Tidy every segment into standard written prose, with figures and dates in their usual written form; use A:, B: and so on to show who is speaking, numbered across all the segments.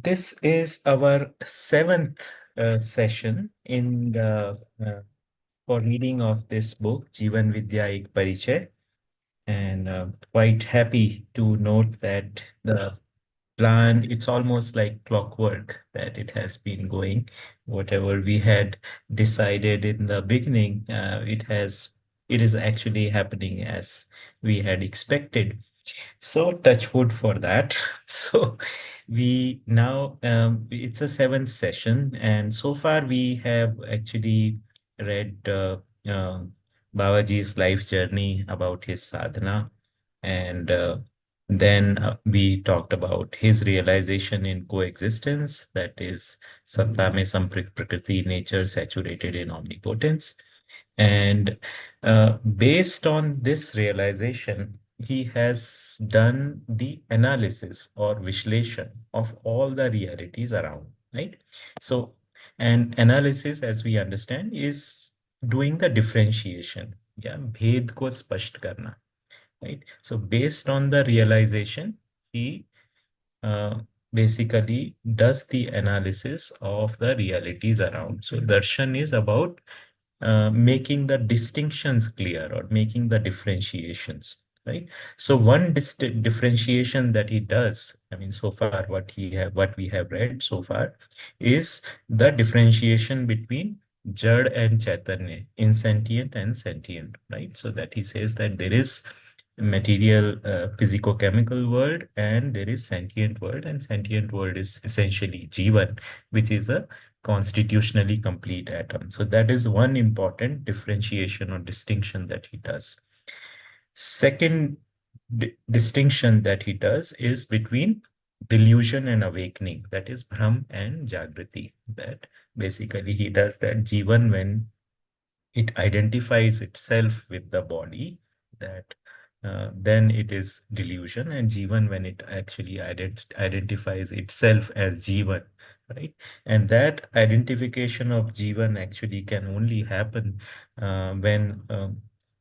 A: This is our seventh session in the for reading of this book, Jeevan Vidya Ek Parichaya, and quite happy to note that the plan, it's almost like clockwork that it has been going. Whatever we had decided in the beginning, it is actually happening as we had expected. So touch wood for that. So we now it's a seventh session, and so far we have actually read Babaji's life journey about his sadhana, and then we talked about his realization in coexistence, that is Satta mein Prakriti, nature saturated in omnipotence. And based on this realization, he has done the analysis or vishleshan of all the realities around, right? So, and analysis, as we understand, is doing the differentiation, yeah, bhed ko spasht karna, right? So, based on the realization, he uh, basically does the analysis of the realities around. So, darshan is about making the distinctions clear or making the differentiations, right? So one differentiation that he does, I mean, so far what we have read so far is the differentiation between Jad and Chaitanya, insentient and sentient, right? So that he says that there is material physico-chemical world and there is sentient world, and sentient world is essentially Jeevan, which is a constitutionally complete atom. So that is one important differentiation or distinction that he does. Second distinction that he does is between delusion and awakening, that is Brahm and Jagrati. That basically he does that Jivan, when it identifies itself with the body, that then it is delusion, and Jivan when it actually identifies itself as Jivan, right? And that identification of Jivan actually can only happen when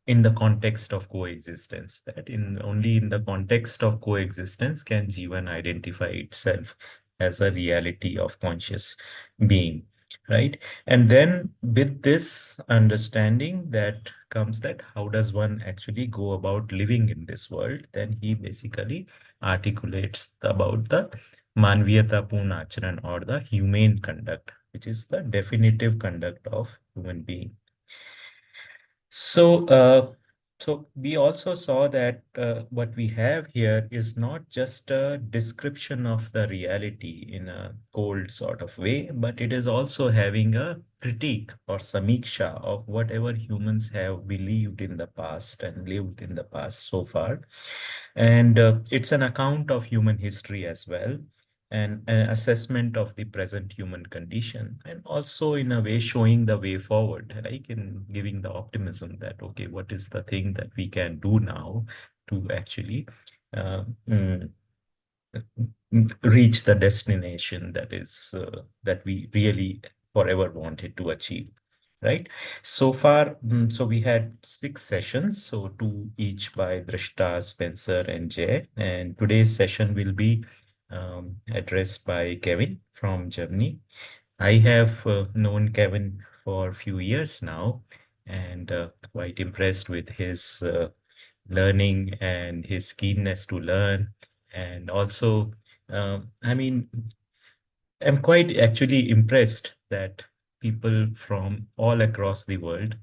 A: in the context of coexistence, that in only in the context of coexistence can Jivan identify itself as a reality of conscious being, right? And then with this understanding that comes that how does one actually go about living in this world, then he basically articulates about the manviyata purna acharan, or the humane conduct, which is the definitive conduct of human being. So, so we also saw that what we have here is not just a description of the reality in a cold sort of way, but it is also having a critique or samiksha of whatever humans have believed in the past and lived in the past so far. And it's an account of human history as well, and an assessment of the present human condition, and also in a way showing the way forward, like in giving the optimism that, okay, what is the thing that we can do now to actually uh, mm, reach the destination that is that we really forever wanted to achieve, right? So far, so we had six sessions, so two each by Drishta, Spencer, and Jay, and today's session will be addressed by Kevin from Germany. I have known Kevin for a few years now, and quite impressed with his learning and his keenness to learn. And also, I mean, I'm quite actually impressed that people from all across the world,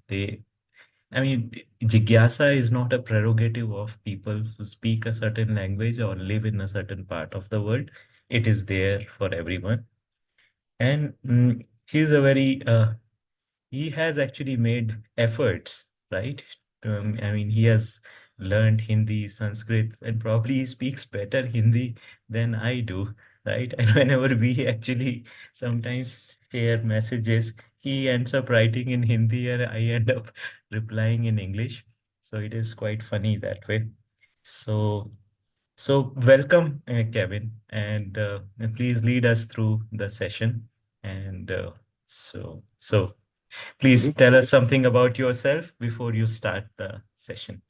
A: I mean, jigyasa is not a prerogative of people who speak a certain language or live in a certain part of the world. It is there for everyone. And he's a very he has actually made efforts, right? I mean, he has learned Hindi, Sanskrit, and probably he speaks better Hindi than I do, right? And whenever we actually sometimes share messages, he ends up writing in Hindi and I end up replying in English. So it is quite funny that way. So, so welcome, Kevin, and please lead us through the session. And so please
B: hmm
A: tell us something about yourself before you start the session.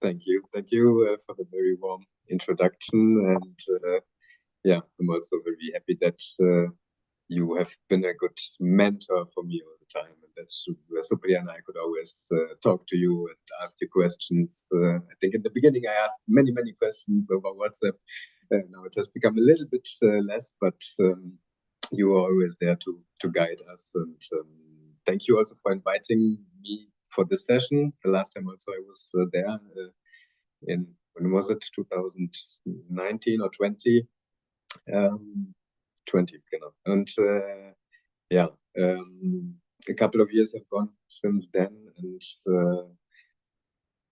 B: Thank you. Thank you for the very warm introduction. And yeah, I'm also very happy that you have been a good mentor for me all the time, and that Supriya and I could always talk to you and ask you questions. I think in the beginning I asked many questions over WhatsApp. Now it has become a little bit less, but you are always there to guide us. And thank you also for inviting me for this session. The last time also I was there in, when was it, 2019 or 20? 20, genau. And yeah, a couple of years have gone since then, and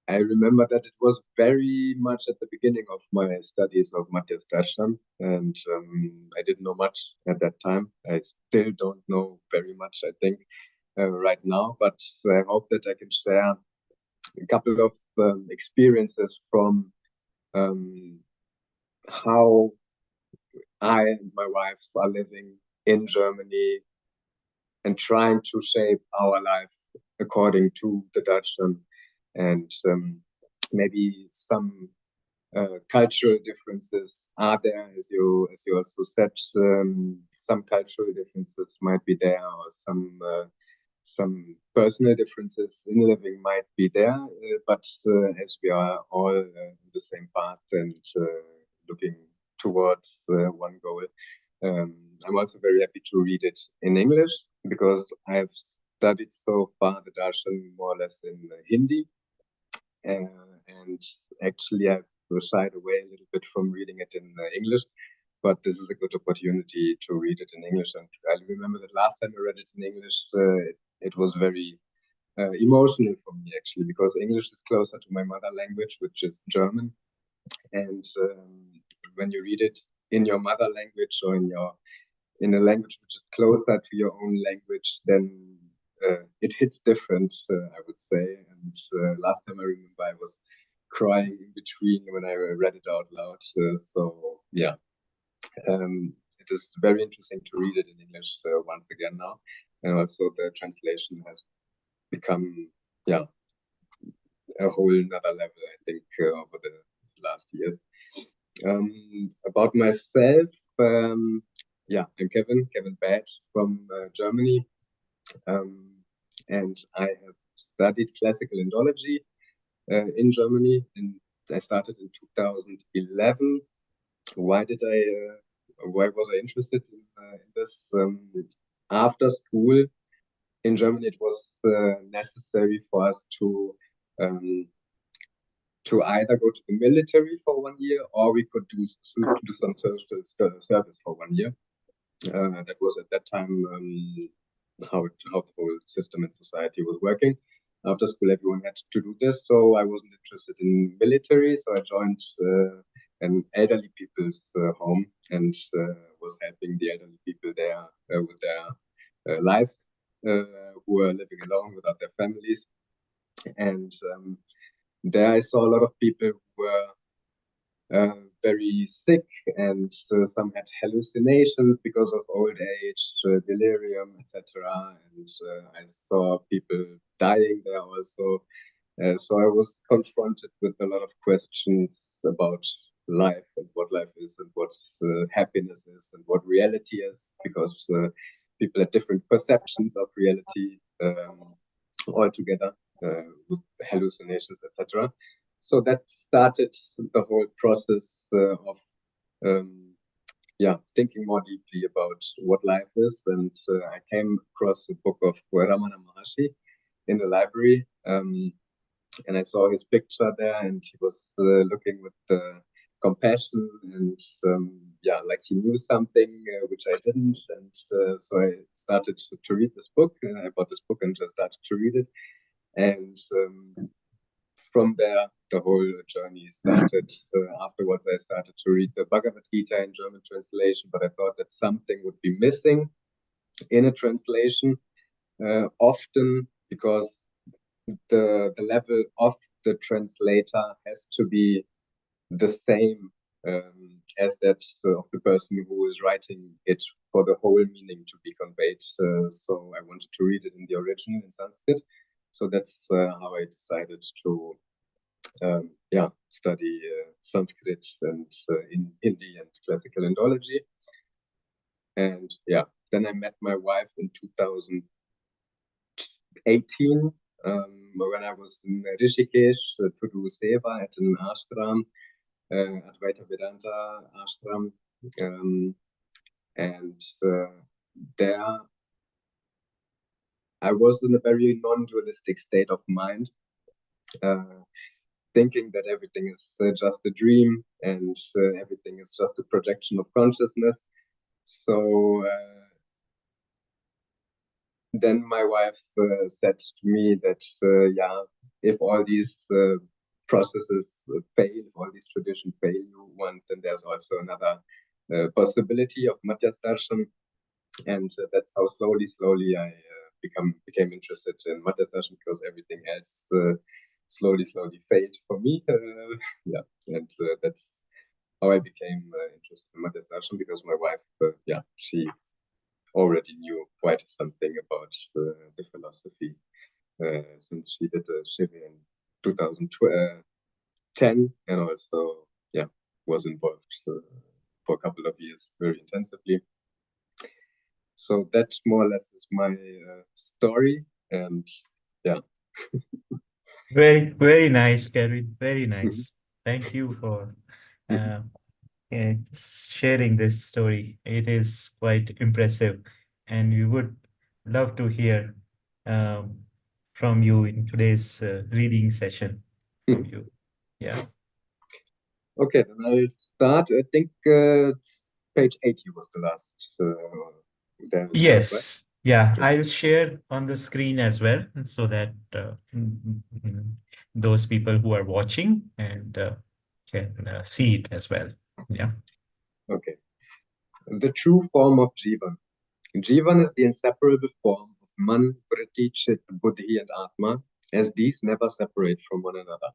B: I remember that it was very much at the beginning of my studies of Madhyasth Darshan, and I didn't know much at that time. I still don't know very much, I think, right now, but I hope that I can share a couple of experiences from how I and my wife are living in Germany and trying to shape our life according to the Darshan, and maybe some cultural differences are there, as you also said. Some cultural differences might be there, or some personal differences in living might be there, but as we are all on the same path and looking towards one goal, I'm also very happy to read it in English, because I've studied so far the Darshan more or less in Hindi, and actually I've shied away a little bit from reading it in English, but this is a good opportunity to read it in English. And I remember that last time I read it in English, it was very emotional for me, actually, because English is closer to my mother language, which is German. And when you read it in your mother language, or in a language which is closer to your own language, then it hits different, I would say. And last time I remember I was crying in between when I read it out loud. So yeah, it is very interesting to read it in English once again now. And also the translation has become, yeah, a whole nother level, I think, over the last years. About myself, yeah, I'm Kevin Bad from Germany, and I have studied Classical Indology in Germany, and I started in 2011. Why was I interested in this? After school in Germany, it was necessary for us to either go to the military for 1 year, or we could do some social service for 1 year. That was at that time how the whole system in society was working. After school, everyone had to do this, so I wasn't interested in military, so I joined an elderly people's home, and was helping the elderly people there with their life, who were living alone without their families. And there I saw a lot of people who were very sick, and some had hallucinations because of old age, delirium, etc. And I saw people dying there also. So I was confronted with a lot of questions about life, and what life is, and what happiness is, and what reality is, because people had different perceptions of reality altogether, with hallucinations, etc. So that started the whole process of thinking more deeply about what life is. And I came across a book of Ramana Maharshi in the library, and I saw his picture there, and he was looking with compassion, and like he knew something which I didn't. And so I started to read this book. I bought this book and just started to read it. And from there, the whole journey started. Afterwards, I started to read the Bhagavad Gita in German translation, but I thought that something would be missing in a translation, often because the level of the translator has to be the same as that of the person who is writing it, for the whole meaning to be conveyed. So I wanted to read it in the original in Sanskrit. So that's how I decided to study Sanskrit and in Hindi and Classical Indology. And then I met my wife in 2018 when I was in Rishikesh to do seva at an ashram, Advaita Vedanta ashram. And there I was in a very non-dualistic state of mind, thinking that everything is just a dream and everything is just a projection of consciousness. So then my wife said to me that, if all these processes fail, if all these traditions fail you want, then there's also another possibility of Madhyasth Darshan. And that's how slowly I became interested in Madhyasth Darshan, because everything else slowly failed for me. And that's how I became interested in Madhyasth Darshan, because my wife, she already knew quite something about the philosophy since she did a shiva in 2010, and also was involved for a couple of years very intensively. So that more or less is my story, and
A: Very nice, Kevin. Very
B: Mhm.
A: nice. Thank you for uh, sharing this story. It is quite impressive, and we would love to hear um, from you in today's reading session from
B: Mhm.
A: you. Yeah.
B: Okay, then I'll start. I think it's page 80 was the last there we start, right?
A: Yes. Yeah,
B: Okay.
A: I'll share on the screen as well so that those people who are watching and can see it as well. Yeah.
B: Okay. The true form of Jivan. Jivan is the inseparable form of Man, Vritti, Chit, Buddhi, and Atma, as these never separate from one another.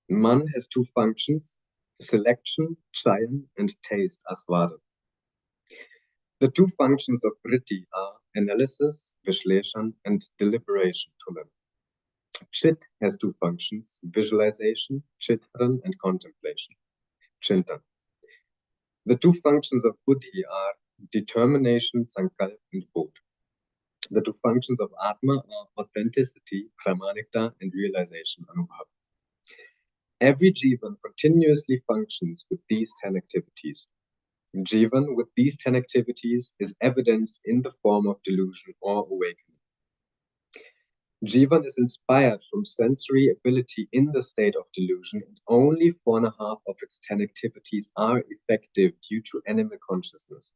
B: Man has two functions: selection, chayan, and taste, asvada. The two functions of Vritti are analysis, vishleshan, and deliberation, tulan. Chit has two functions: visualization, chitran, and contemplation, chintan. The two functions of Buddhi are determination, sankalp, and bodh. The two functions of Atma are authenticity, pramanikta, and realization, anubhav. Every Jivan continuously functions with these 10 activities. Jivan with these 10 activities is evidenced in the form of delusion or awakening. Jivan is inspired from sensory ability in the state of delusion, and only 4.5 of its 10 activities are effective due to animal consciousness.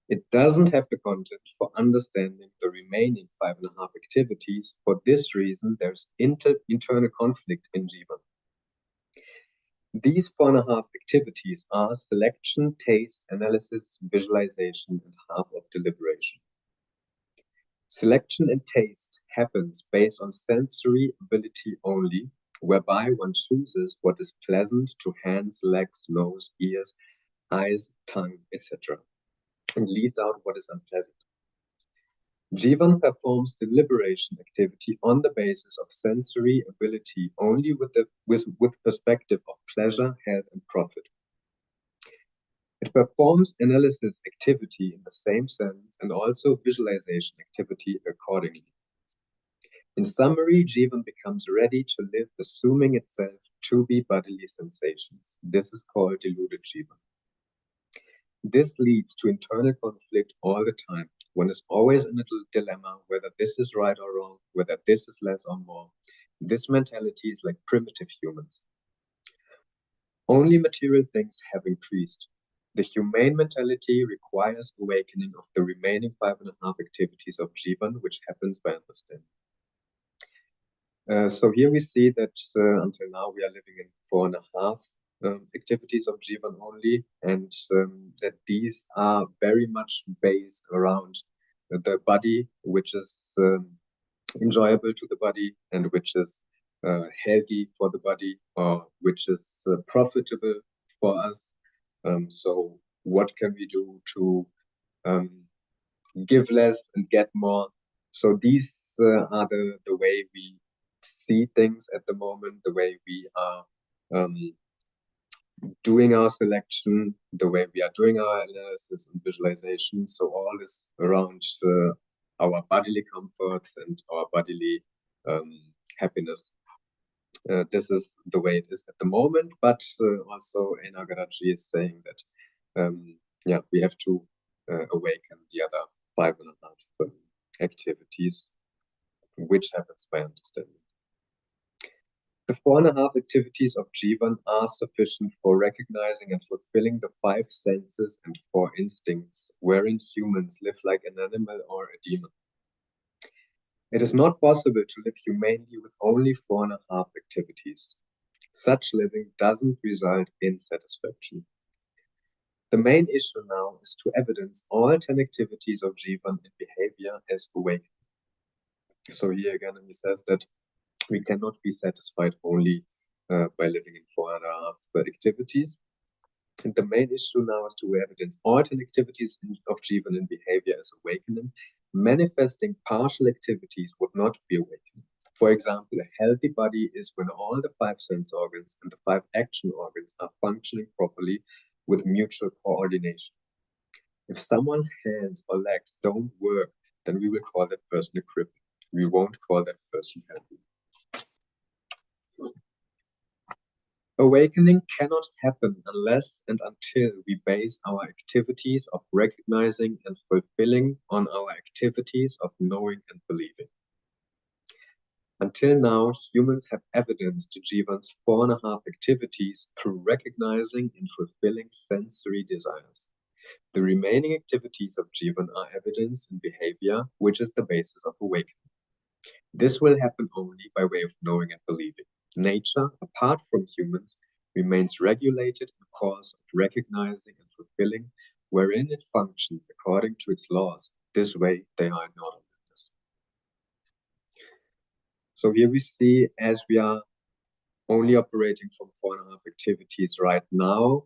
B: It doesn't have the content for understanding the remaining 5.5 activities. For this reason, there's internal conflict in Jivan. These 4.5 activities are selection, taste, analysis, visualization, and half of deliberation. Selection and taste happens based on sensory ability only, whereby one chooses what is pleasant to hands, legs, nose, ears, eyes, tongue, etc., and leaves out what is unpleasant. Jivan performs deliberation activity on the basis of sensory ability only with perspective of pleasure, health, and profit. It performs analysis activity in the same sense and also visualization activity accordingly. In summary, Jivan becomes ready to live assuming itself to be bodily sensations. This is called deluded Jivan. This leads to internal conflict all the time. One is always in a dilemma whether this is right or wrong, whether this is less or more. This mentality is like primitive humans. Only material things have increased. The humane mentality requires awakening of the remaining 5.5 activities of Jivan, which happens by understanding. So here we see that until now we are living in 4.5 activities of Jivan only, and that these are very much based around the body, which is enjoyable to the body and which is healthy for the body, or which is profitable for us. So what can we do to give less and get more? So these are the way we see things at the moment, the way we are doing our selection, the way we are doing our analysis and visualization. So all is around our bodily comforts and our bodily happiness. This is the way it is at the moment, but also Enagaraji is saying that yeah, we have to awaken the other 5.5 activities, which happens by understanding. The 4.5 activities of Jeevan are sufficient for recognizing and fulfilling the 5 senses and 4 instincts, wherein humans live like an animal or a demon. It is not possible to live humanely with only 4.5 activities. Such living doesn't result in satisfaction. The main issue now is to evidence all 10 activities of Jeevan in behavior as awakening. So here again, he says that we cannot be satisfied only by living in 4.5 activities. And the main issue now is to evidence all 10 activities of Jeevan in behavior as awakening. Manifesting partial activities would not be awakening. For example, a healthy body is when all the 5 sense organs and the 5 action organs are functioning properly with mutual coordination. If someone's hands or legs don't work, then we will call that person a cripple. We won't call that person healthy. Awakening cannot happen unless and until we base our activities of recognizing and fulfilling on our activities of knowing and believing. Until now, humans have evidenced Jeevan's 4.5 activities through recognizing and fulfilling sensory desires. The remaining activities of Jeevan are evidenced in behavior, which is the basis of awakening. This will happen only by way of knowing and believing. Nature, apart from humans, remains regulated in course of recognizing and fulfilling, wherein it functions according to its laws. This way, they are in orderliness. So here we see, as we are only operating from 4.5 activities right now,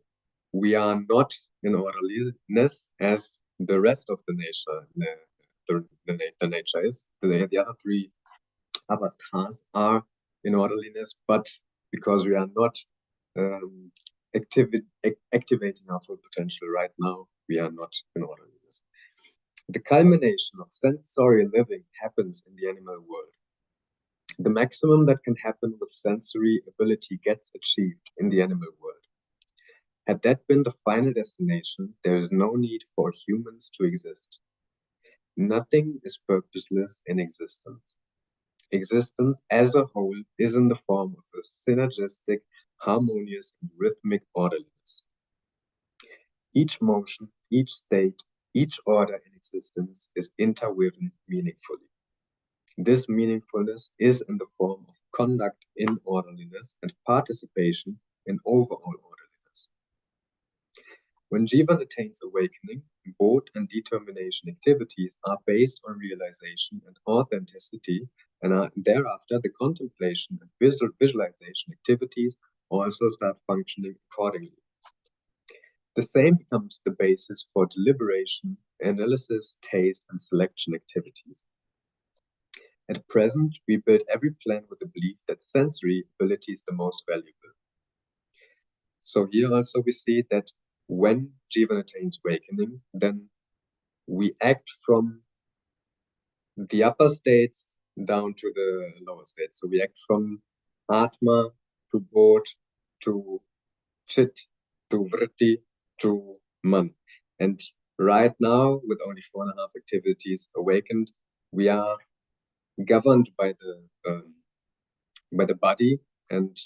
B: we are not in orderliness as the rest of the nature, the nature is. The other 3 avasthas are in orderliness, but because we are not activating our full potential right now, we are not in orderliness. The culmination of sensory living happens in the animal world. The maximum that can happen with sensory ability gets achieved in the animal world. Had that been the final destination, there is no need for humans to exist. Nothing is purposeless in existence. Existence as a whole is in the form of a synergistic, harmonious, and rhythmic orderliness. Each motion, each state, each order in existence is interwoven meaningfully. This meaningfulness is in the form of conduct in orderliness and participation in overall orderliness. When Jeevan attains awakening, both and determination activities are based on realization and authenticity, and thereafter the contemplation and visualization activities also start functioning accordingly. The same becomes the basis for deliberation, analysis, taste, and selection activities. At present, we build every plan with the belief that sensory ability is the most valuable. So here also we see that when Jeevan attains awakening, then we act from the upper states down to the lower states. So we act from Atma to Bodh to Chit to Vritti to Man. And right now, with only 4.5 activities awakened, we are governed by the body, and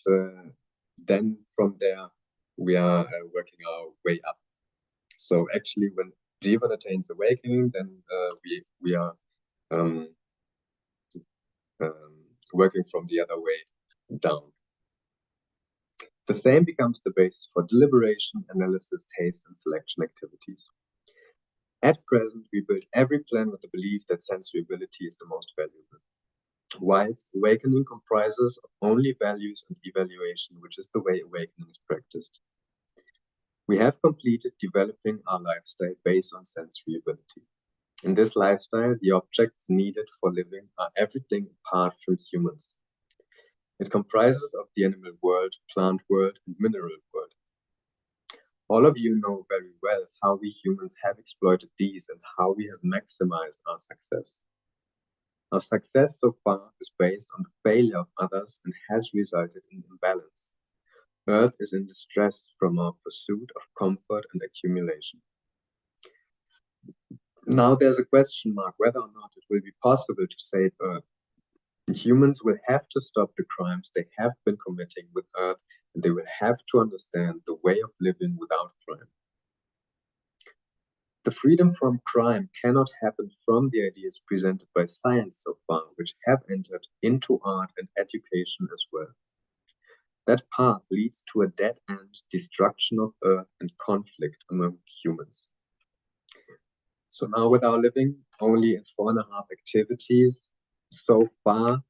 B: then from there we are working our way up. So actually, when Jeevan attains awakening, then we are working from the other way down. The same becomes the basis for deliberation, analysis, taste, and selection activities. At present, we build every plan with the belief that sensory ability is the most valuable, whilst awakening comprises of only values and evaluation, which is the way awakening is practiced. We have completed developing our lifestyle based on sensory ability. In this lifestyle, the objects needed for living are everything apart from humans. It comprises of the animal world, plant world, and mineral world. All of you know very well how we humans have exploited these and how we have maximized our success. Our success so far is based on the failure of others and has resulted in imbalance. Earth is in distress from our pursuit of comfort and accumulation. Now there's a question mark whether or not it will be possible to save Earth. Humans will have to stop the crimes they have been committing with Earth, and they will have to understand the way of living without crime. The freedom from crime cannot happen from the ideas presented by science so far, which have entered into art and education as well. That path leads to a dead-end destruction of Earth and conflict among humans. So now with our living only in 4.5 activities so far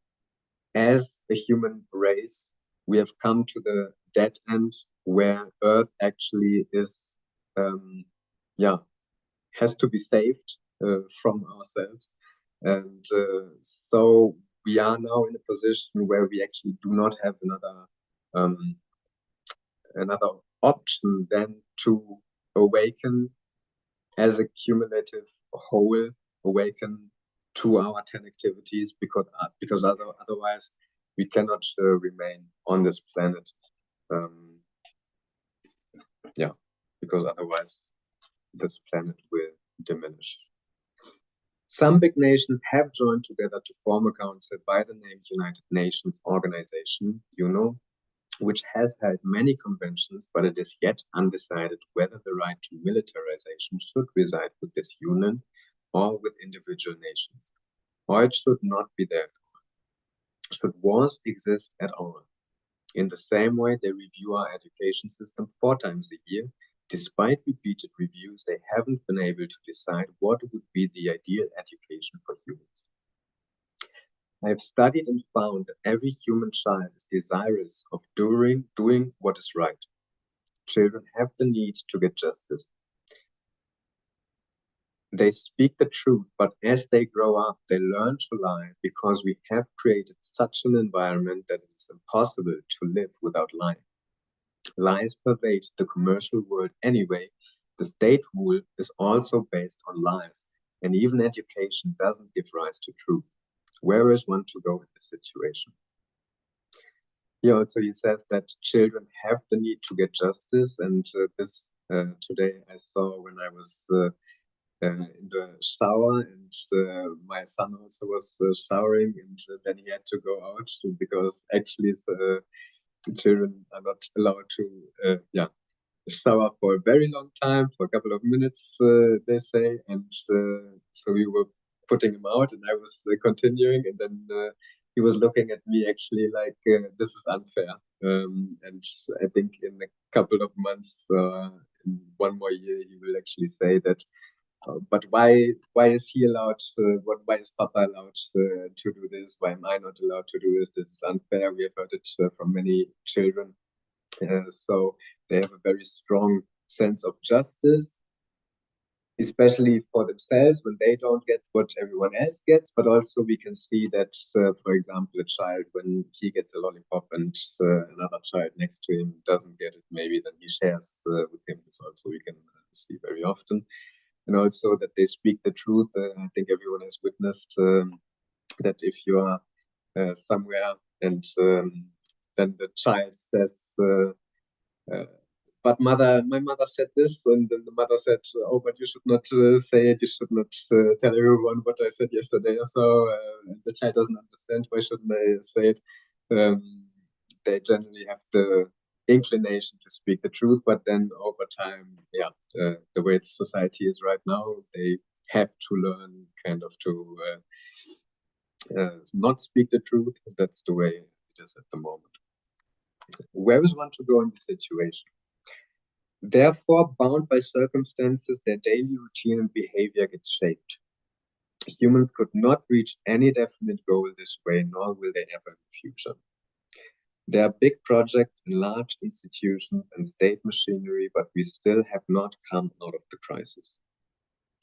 B: as a human race, we have come to the dead end where Earth actually is, has to be saved from ourselves. And so we are now in a position where we actually do not have another option than to awaken as a cumulative whole, awaken to our 10 activities, because otherwise we cannot remain on this planet. Because otherwise this planet will diminish. Some big nations have joined together to form a council by the name United Nations Organization, which has held many conventions, but it is yet undecided whether the right to militarization should reside with this union or with individual nations, or it should not be there. Should wars exist at all? In the same way, they review our education system 4 times a year. Despite repeated reviews, they haven't been able to decide what would be the ideal education for humans. I have studied and found that every human child is desirous of doing what is right. Children have the need to get justice. They speak the truth, but as they grow up, they learn to lie because we have created such an environment that it is impossible to live without lying. Lies pervade the commercial world anyway. The state rule is also based on lies, and even education doesn't give rise to truth. Where is one to go in this situation? Here also he says that children have the need to get justice, and this today I saw when I was in the shower, and my son also was showering, and then he had to go out because actually children are not allowed to shower for a very long time, for a couple of minutes, they say. And so we were putting him out, and I was continuing, and then he was looking at me actually like, this is unfair. And I think in a couple of months, in 1 more year, he will actually say that, but why is he allowed? Why is Papa allowed to do this? Why am I not allowed to do this? This is unfair. We have heard it from many children. So they have a very strong sense of justice, especially for themselves when they don't get what everyone else gets. But also we can see that, for example, a child, when he gets a lollipop and another child next to him doesn't get it, maybe then he shares with him. This also we can see very often. And also that they speak the truth. I think everyone has witnessed that if you are somewhere and then the child says, but my mother said this, and then the mother said, oh, but you should not say it, you should not tell everyone what I said yesterday. So the child doesn't understand, why shouldn't I say it? They generally have the inclination to speak the truth, but then over time, the way the society is right now, they have to learn kind of to not speak the truth. That's the way it is at the moment. Where is one to go in this situation? Therefore, bound by circumstances, their daily routine and behavior gets shaped. Humans could not reach any definite goal this way, nor will they ever in the future. There are big projects in large institutions and state machinery, but we still have not come out of the crisis.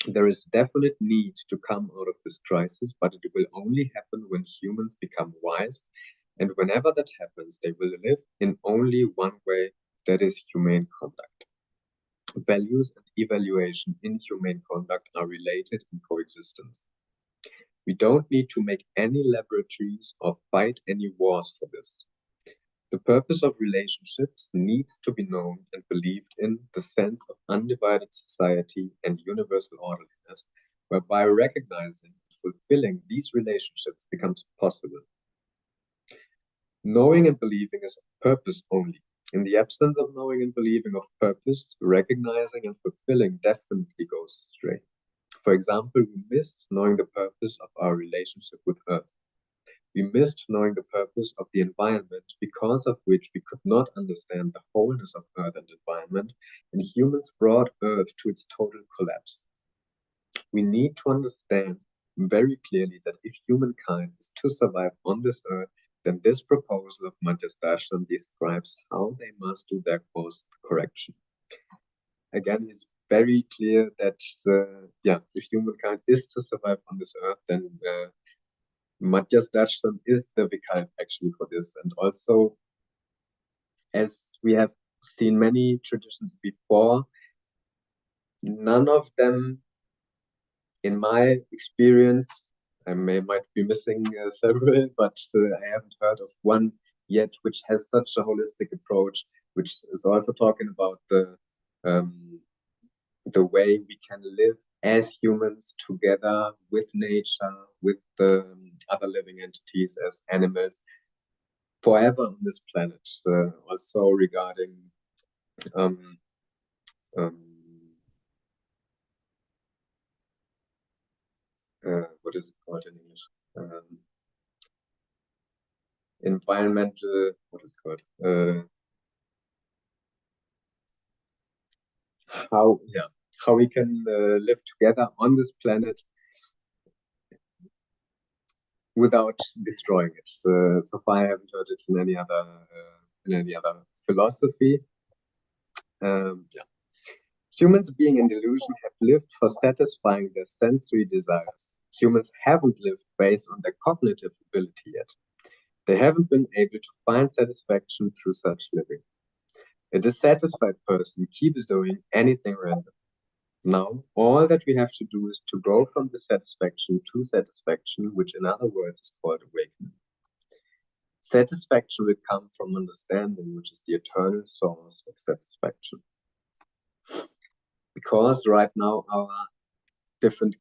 B: There is definite need to come out of this crisis, but it will only happen when humans become wise And whenever that happens, they will live in only one way, that is humane conduct. Values and evaluation in humane conduct are related in coexistence. We don't need to make any laboratories or fight any wars for this. The purpose of relationships needs to be known and believed in the sense of undivided society and universal orderliness, whereby recognizing and fulfilling these relationships becomes possible. Knowing and believing is purpose only. In the absence of knowing and believing of purpose, recognizing and fulfilling definitely goes astray. For example, we missed knowing the purpose of our relationship with Earth. We missed knowing the purpose of the environment, because of which we could not understand the wholeness of Earth and environment, and humans brought Earth to its total collapse. We need to understand very clearly that if humankind is to survive on this Earth, then this proposal of Madhyasth Darshan describes how they must do their course correction. Again, he's very clear that if humankind is to survive on this Earth, then Madhyasth Darshan is the vikalp actually for this. And also, as we have seen many traditions before, none of them, in my experience, I might be missing several, but I haven't heard of one yet which has such a holistic approach, which is also talking about the way we can live as humans together with nature, with the other living entities as animals, forever on this planet. Also regarding what is it called in English? Environmental, what is it called? How we can live together on this planet without destroying it. So far, I haven't heard it in any other philosophy. Humans being in delusion have lived for satisfying their sensory desires. Humans haven't lived based on their cognitive ability yet. They haven't been able to find satisfaction through such living. A dissatisfied person keeps doing anything random. Now, all that we have to do is to go from dissatisfaction to satisfaction, which in other words is called awakening. Satisfaction will come from understanding, which is the eternal source of satisfaction. Because right now our different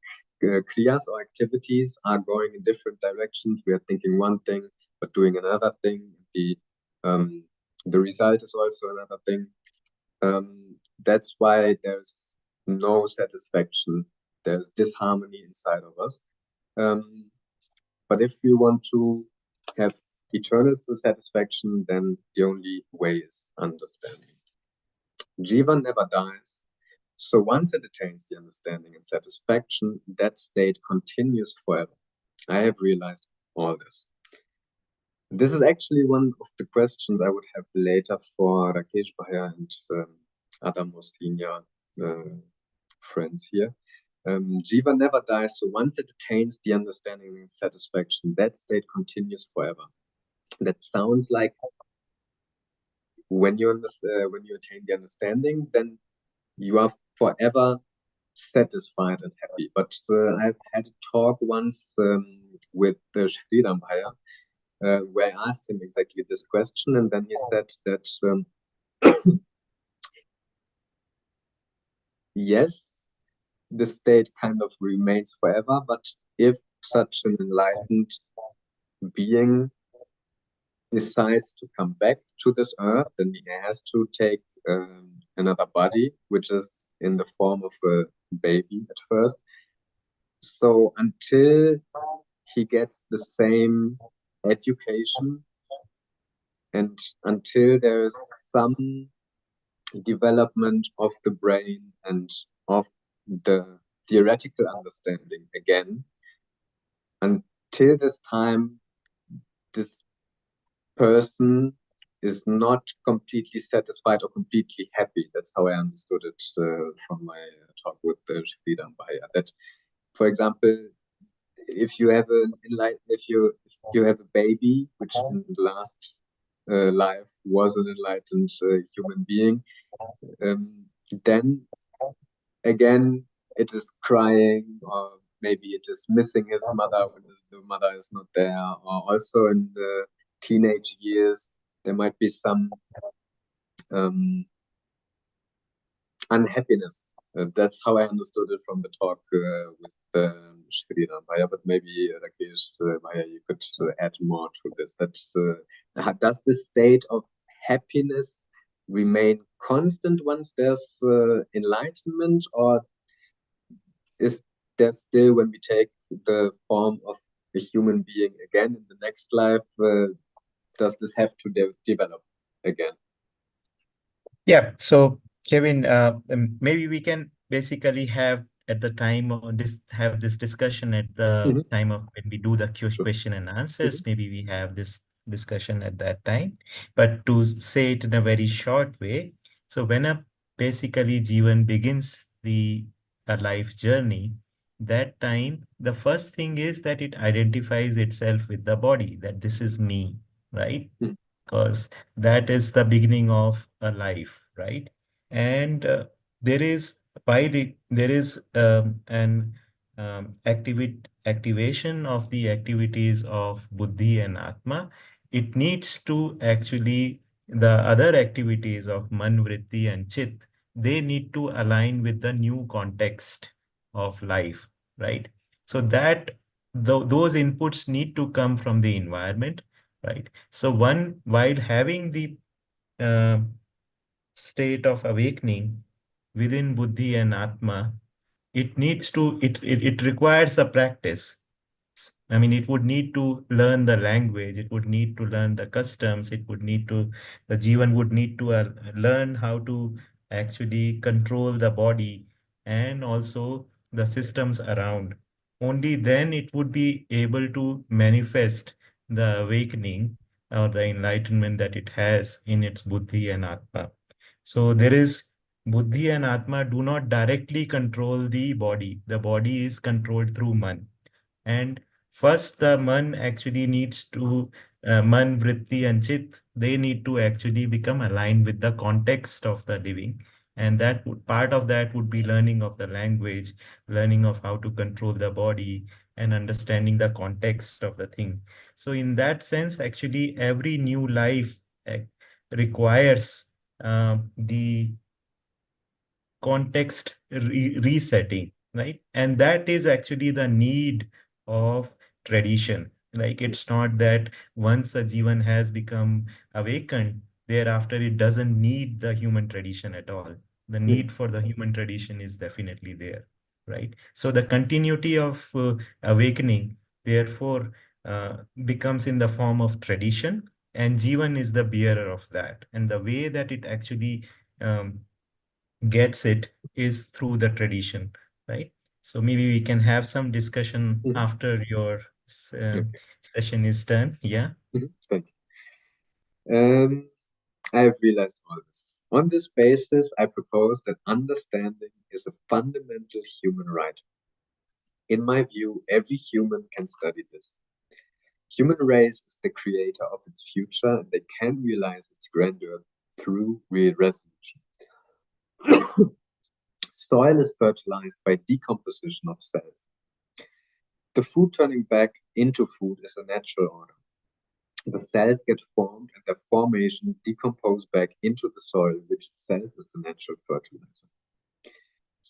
B: kriyas or activities are going in different directions. We are thinking one thing, but doing another thing. The result is also another thing. That's why there's no satisfaction. There's disharmony inside of us. But if we want to have eternal satisfaction, then the only way is understanding. Jivan never dies. So once it attains the understanding and satisfaction, that state continues forever. I have realized all this. This is actually one of the questions I would have later for Rakesh Bhaiya and other more senior friends here. Jiva never dies, so once it attains the understanding and satisfaction, that state continues forever. That sounds like when you attain the understanding, then you are forever satisfied and happy. But I've had a talk once with Jeevan Vidya where I asked him exactly this question, and then he said that yes, the state kind of remains forever, but if such an enlightened being decides to come back to this earth, then he has to take another body, which is in the form of a baby at first. So until he gets the same education and until there's some development of the brain and of the theoretical understanding again, until this time, this person is not completely satisfied or completely happy. That's how I understood it from my talk with Jeevan Vidya. That, for example, if you have if you have a baby, which in the last life was an enlightened human being. Then again, it is crying, or maybe it is missing his mother when the mother is not there, or also in the teenage years, there might be some um, unhappiness. That's how I understood it from the talk with Jeevan Bhaiya, but maybe Rakesh Bhaiya, you could add more to this. That does the state of happiness remain constant once there's enlightenment, or is there still, when we take the form of a human being again in the next life, does this have to develop again?
A: Yeah, so Kevin, maybe we can basically have at the time of have this discussion at the
B: Mhm.
A: time of when we do the
B: Sure.
A: question and answers.
B: Mhm.
A: Maybe we have this discussion at that time. But to say it in a very short way, so when a basically Jeevan begins the a life journey, that time the first thing is that it identifies itself with the body, that this is me, right?
B: Mhm.
A: Because that is the beginning of a life, right? And there is there is an activation of the activities of buddhi and atma. It needs to actually the other activities of man, vritti, and chit. They need to align with the new context of life, right? So that those inputs need to come from the environment, right? So one, while having the uh, state of awakening within buddhi and atma, it needs to it requires a practice. I mean, it would need to learn the language, it would need to learn the customs, it would need to, the Jivan would need to learn how to actually control the body and also the systems around. Only then it would be able to manifest the awakening or the enlightenment that it has in its buddhi and atma. So there is buddhi and atma do not directly control the body. The body is controlled through man. And first, the man actually needs to, man, vritti, and chit, they need to actually become aligned with the context of the living. And that would, part of that would be learning of the language, learning of how to control the body, and understanding the context of the thing. So, in that sense, actually, every new life requires the context resetting, right? And that is actually the need of tradition. Like, it's not that once a Jivan has become awakened, thereafter it doesn't need the human tradition at all. The
B: Mhm.
A: need for the human tradition is definitely there, right? So the continuity of awakening, therefore, becomes in the form of tradition, and Jivan is the bearer of that. And the way that it actually um, gets it is through the tradition, right? So maybe we can have some discussion
B: Mhm.
A: after your
B: Okay.
A: session is done. Yeah.
B: Thank you. I have realized all this. On this basis, I propose that understanding is a fundamental human right. In my view, every human can study this. Human race is the creator of its future, and they can realize its grandeur through real resolution. Soil is fertilized by decomposition of cells. The food turning back into food is a natural order. The cells get formed and their formations decompose back into the soil, which itself is the natural fertilizer.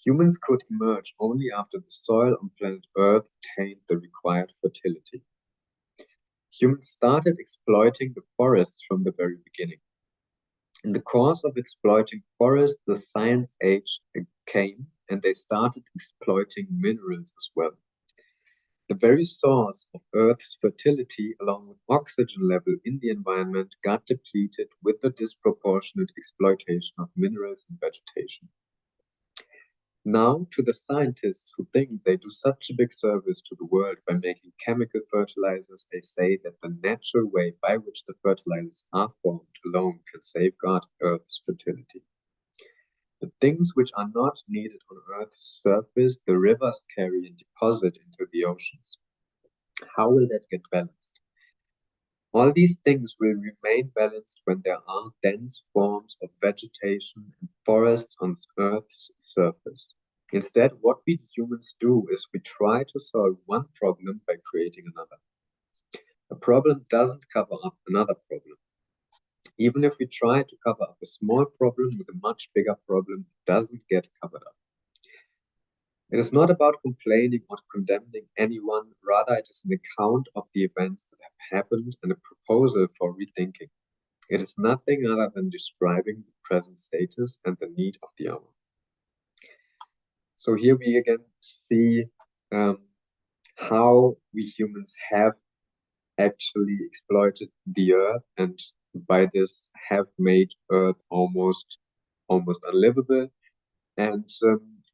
B: Humans could emerge only after the soil on planet Earth attained the required fertility. Humans started exploiting the forests from the very beginning. In the course of exploiting forests, the Science Age came and they started exploiting minerals as well. The very source of Earth's fertility, along with oxygen level in the environment, got depleted with the disproportionate exploitation of minerals and vegetation. Now, to the scientists who think they do such a big service to the world by making chemical fertilizers, they say that the natural way by which the fertilizers are formed alone can safeguard Earth's fertility. The things which are not needed on Earth's surface, the rivers carry and deposit into the oceans. How will that get balanced? All these things will remain balanced when there are dense forms of vegetation and forests on Earth's surface. Instead, what we humans do is we try to solve one problem by creating another. A problem doesn't cover up another problem. Even if we try to cover up a small problem with a much bigger problem, it doesn't get covered up. It is not about complaining or condemning anyone, rather it is an account of the events that have happened and a proposal for rethinking. It is nothing other than describing the present status and the need of the hour. So here we again see how we humans have actually exploited the earth and by this have made earth almost unlivable. And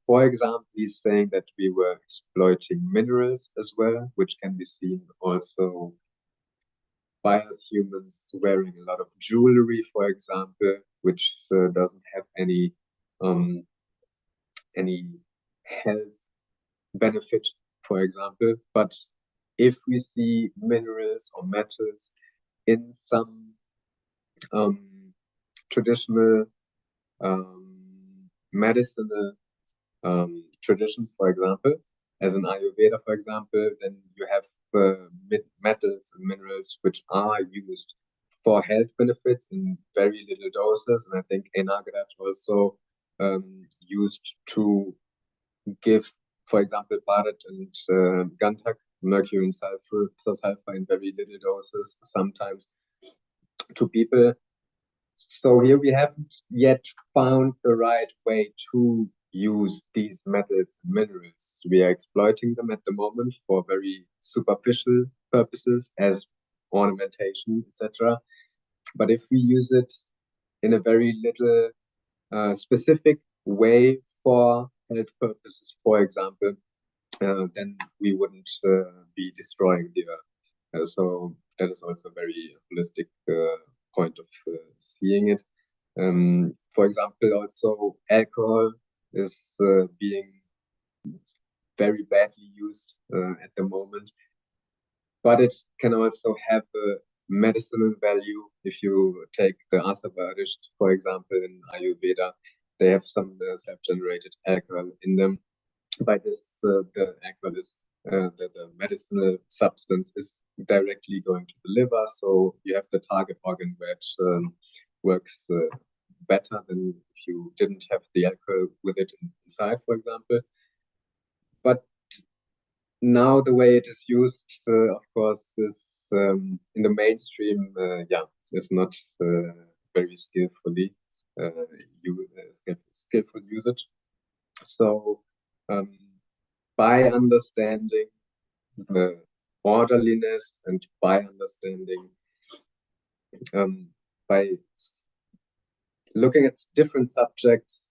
B: for example, he's saying that we were exploiting minerals as well, which can be seen also by us humans wearing a lot of jewelry, for example, which doesn't have any health benefit, for example. But if we see minerals or metals in some traditional medicinal traditions, for example, as in Ayurveda, for example, then you have metals and minerals which are used for health benefits in very little doses. And I think Enagradat also used to give, for example, Bharat and Gantak, mercury and sulfur in very little doses, sometimes to people. So here we haven't yet found the right way to use these metals and minerals. We are exploiting them at the moment for very superficial purposes as ornamentation, etc. But if we use it in a very little specific way for health purposes, for example, then we wouldn't be destroying the earth. So that is also a very holistic point of seeing it. For example, also alcohol is being very badly used at the moment, but it can also have a medicinal value. If you take the Asavadisht, for example, in Ayurveda, they have some self-generated alcohol in them. By this, the alcohol is the medicinal substance is directly going to the liver, so you have the target organ which works better than if you didn't have the alcohol with it inside, for example. But now the way it is used, of course, is in the mainstream, is not very skillfully skillful usage. So by understanding the orderliness and by understanding, by looking at different subjects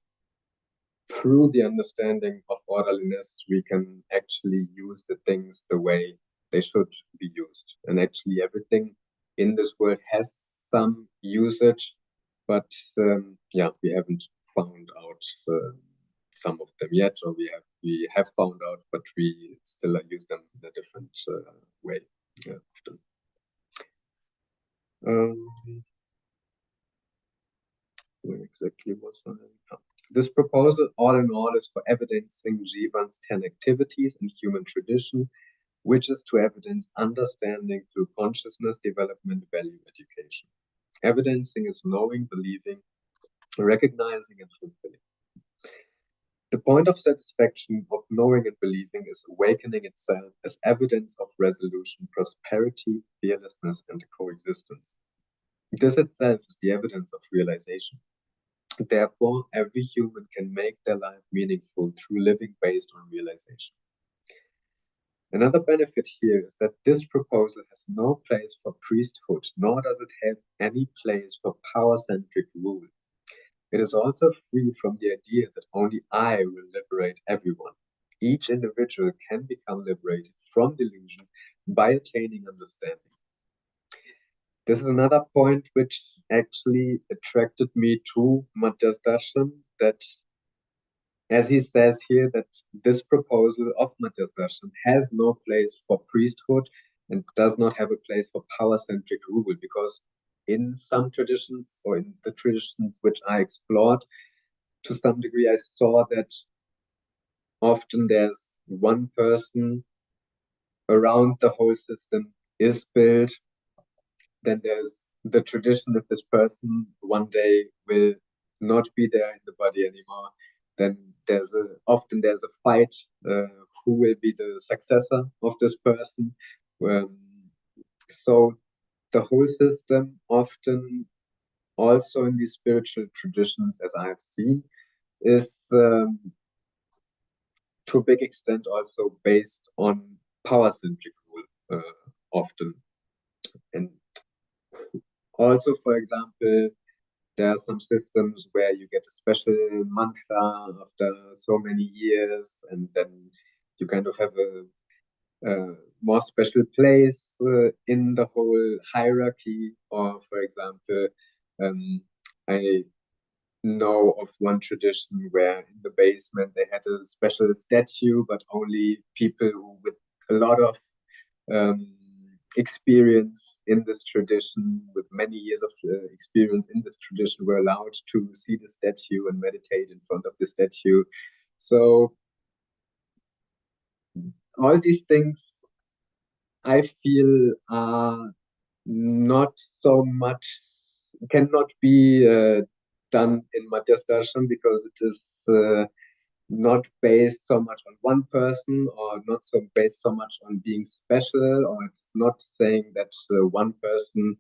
B: through the understanding of orderliness, we can actually use the things the way they should be used. And actually everything in this world has some usage, but we haven't found out some of them yet, or we have found out, but we still use them in a different way often. Where exactly was I? Oh. This proposal, all in all, is for evidencing Jeevan's 10 activities in human tradition, which is to evidence understanding through consciousness development, value education. Evidencing is knowing, believing, recognizing, and fulfilling. The point of satisfaction of knowing and believing is awakening itself as evidence of resolution, prosperity, fearlessness, and coexistence. This itself is the evidence of realization. Therefore, every human can make their life meaningful through living based on realization. Another benefit here is that this proposal has no place for priesthood, nor does it have any place for power-centric rule. It is also free from the idea that only I will liberate everyone. Each individual can become liberated from delusion by attaining understanding. This is another point which actually attracted me to Madhyasth Darshan, that as he says here, that this proposal of Madhyasth Darshan has no place for priesthood, and does not have a place for power-centric rule, because in some traditions, or in the traditions which I explored, to some degree, I saw that often there's one person around the whole system is built. Then there's the tradition that this person one day will not be there in the body anymore. Then often there's a fight who will be the successor of this person. So the whole system often, also in these spiritual traditions, as I have seen, is to a big extent also based on power-centric rule, often. And also, for example, there are some systems where you get a special mantra after so many years, and then you kind of have a more special place in the whole hierarchy. Or, for example, I know of one tradition where in the basement they had a special statue, but only people who with a lot of experience in this tradition, with many years of experience in this tradition, were allowed to see the statue and meditate in front of the statue. So all these things I feel are not so much, cannot be done in Madhyasth Darshan, because it is not based so much on one person, or not so based so much on being special, or it's not saying that one person,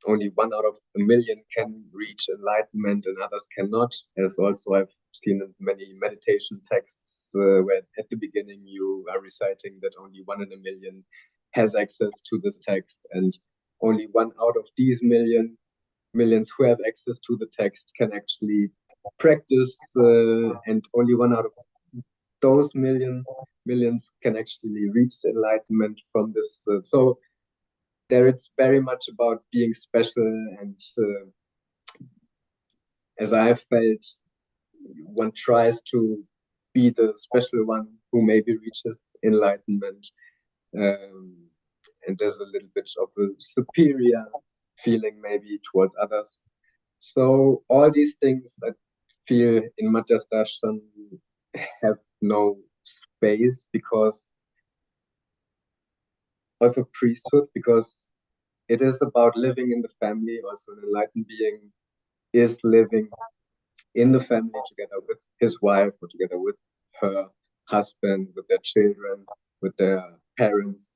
B: only one out of a million can reach enlightenment and others cannot. As also I've seen in many meditation texts where at the beginning you are reciting that only 1 in a million has access to this text, and only one out of these millions who have access to the text can actually practice, and only one out of those millions can actually reach enlightenment from this. So there it's very much about being special, and as I have felt, one tries to be the special one who maybe reaches enlightenment, and there's a little bit of a superior feeling maybe towards others. So all these things I feel in Madhyasth Darshan have no space, because of a priesthood, because it is about living in the family. Also, an enlightened being is living in the family together with his wife, or together with her husband, with their children, with their parents.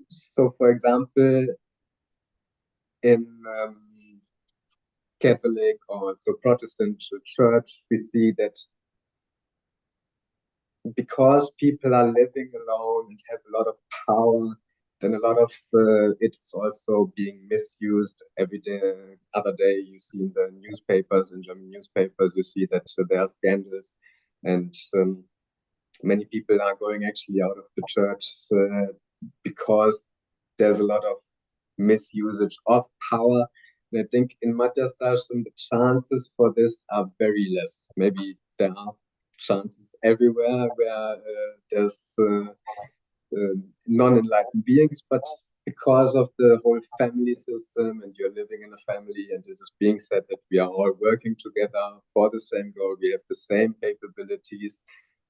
B: So, for example, in Catholic or so Protestant church, we see that because people are living alone and have a lot of power, then a lot of it's also being misused every day. Other day, you see in the newspapers, in German newspapers, you see that there are scandals, and many people are going actually out of the church because there's a lot of misusage of power. And I think in Madhyasth Darshan, the chances for this are very less. Maybe there are chances everywhere where there's non-enlightened beings, but because of the whole family system, and you're living in a family, and it is being said that we are all working together for the same goal, we have the same capabilities,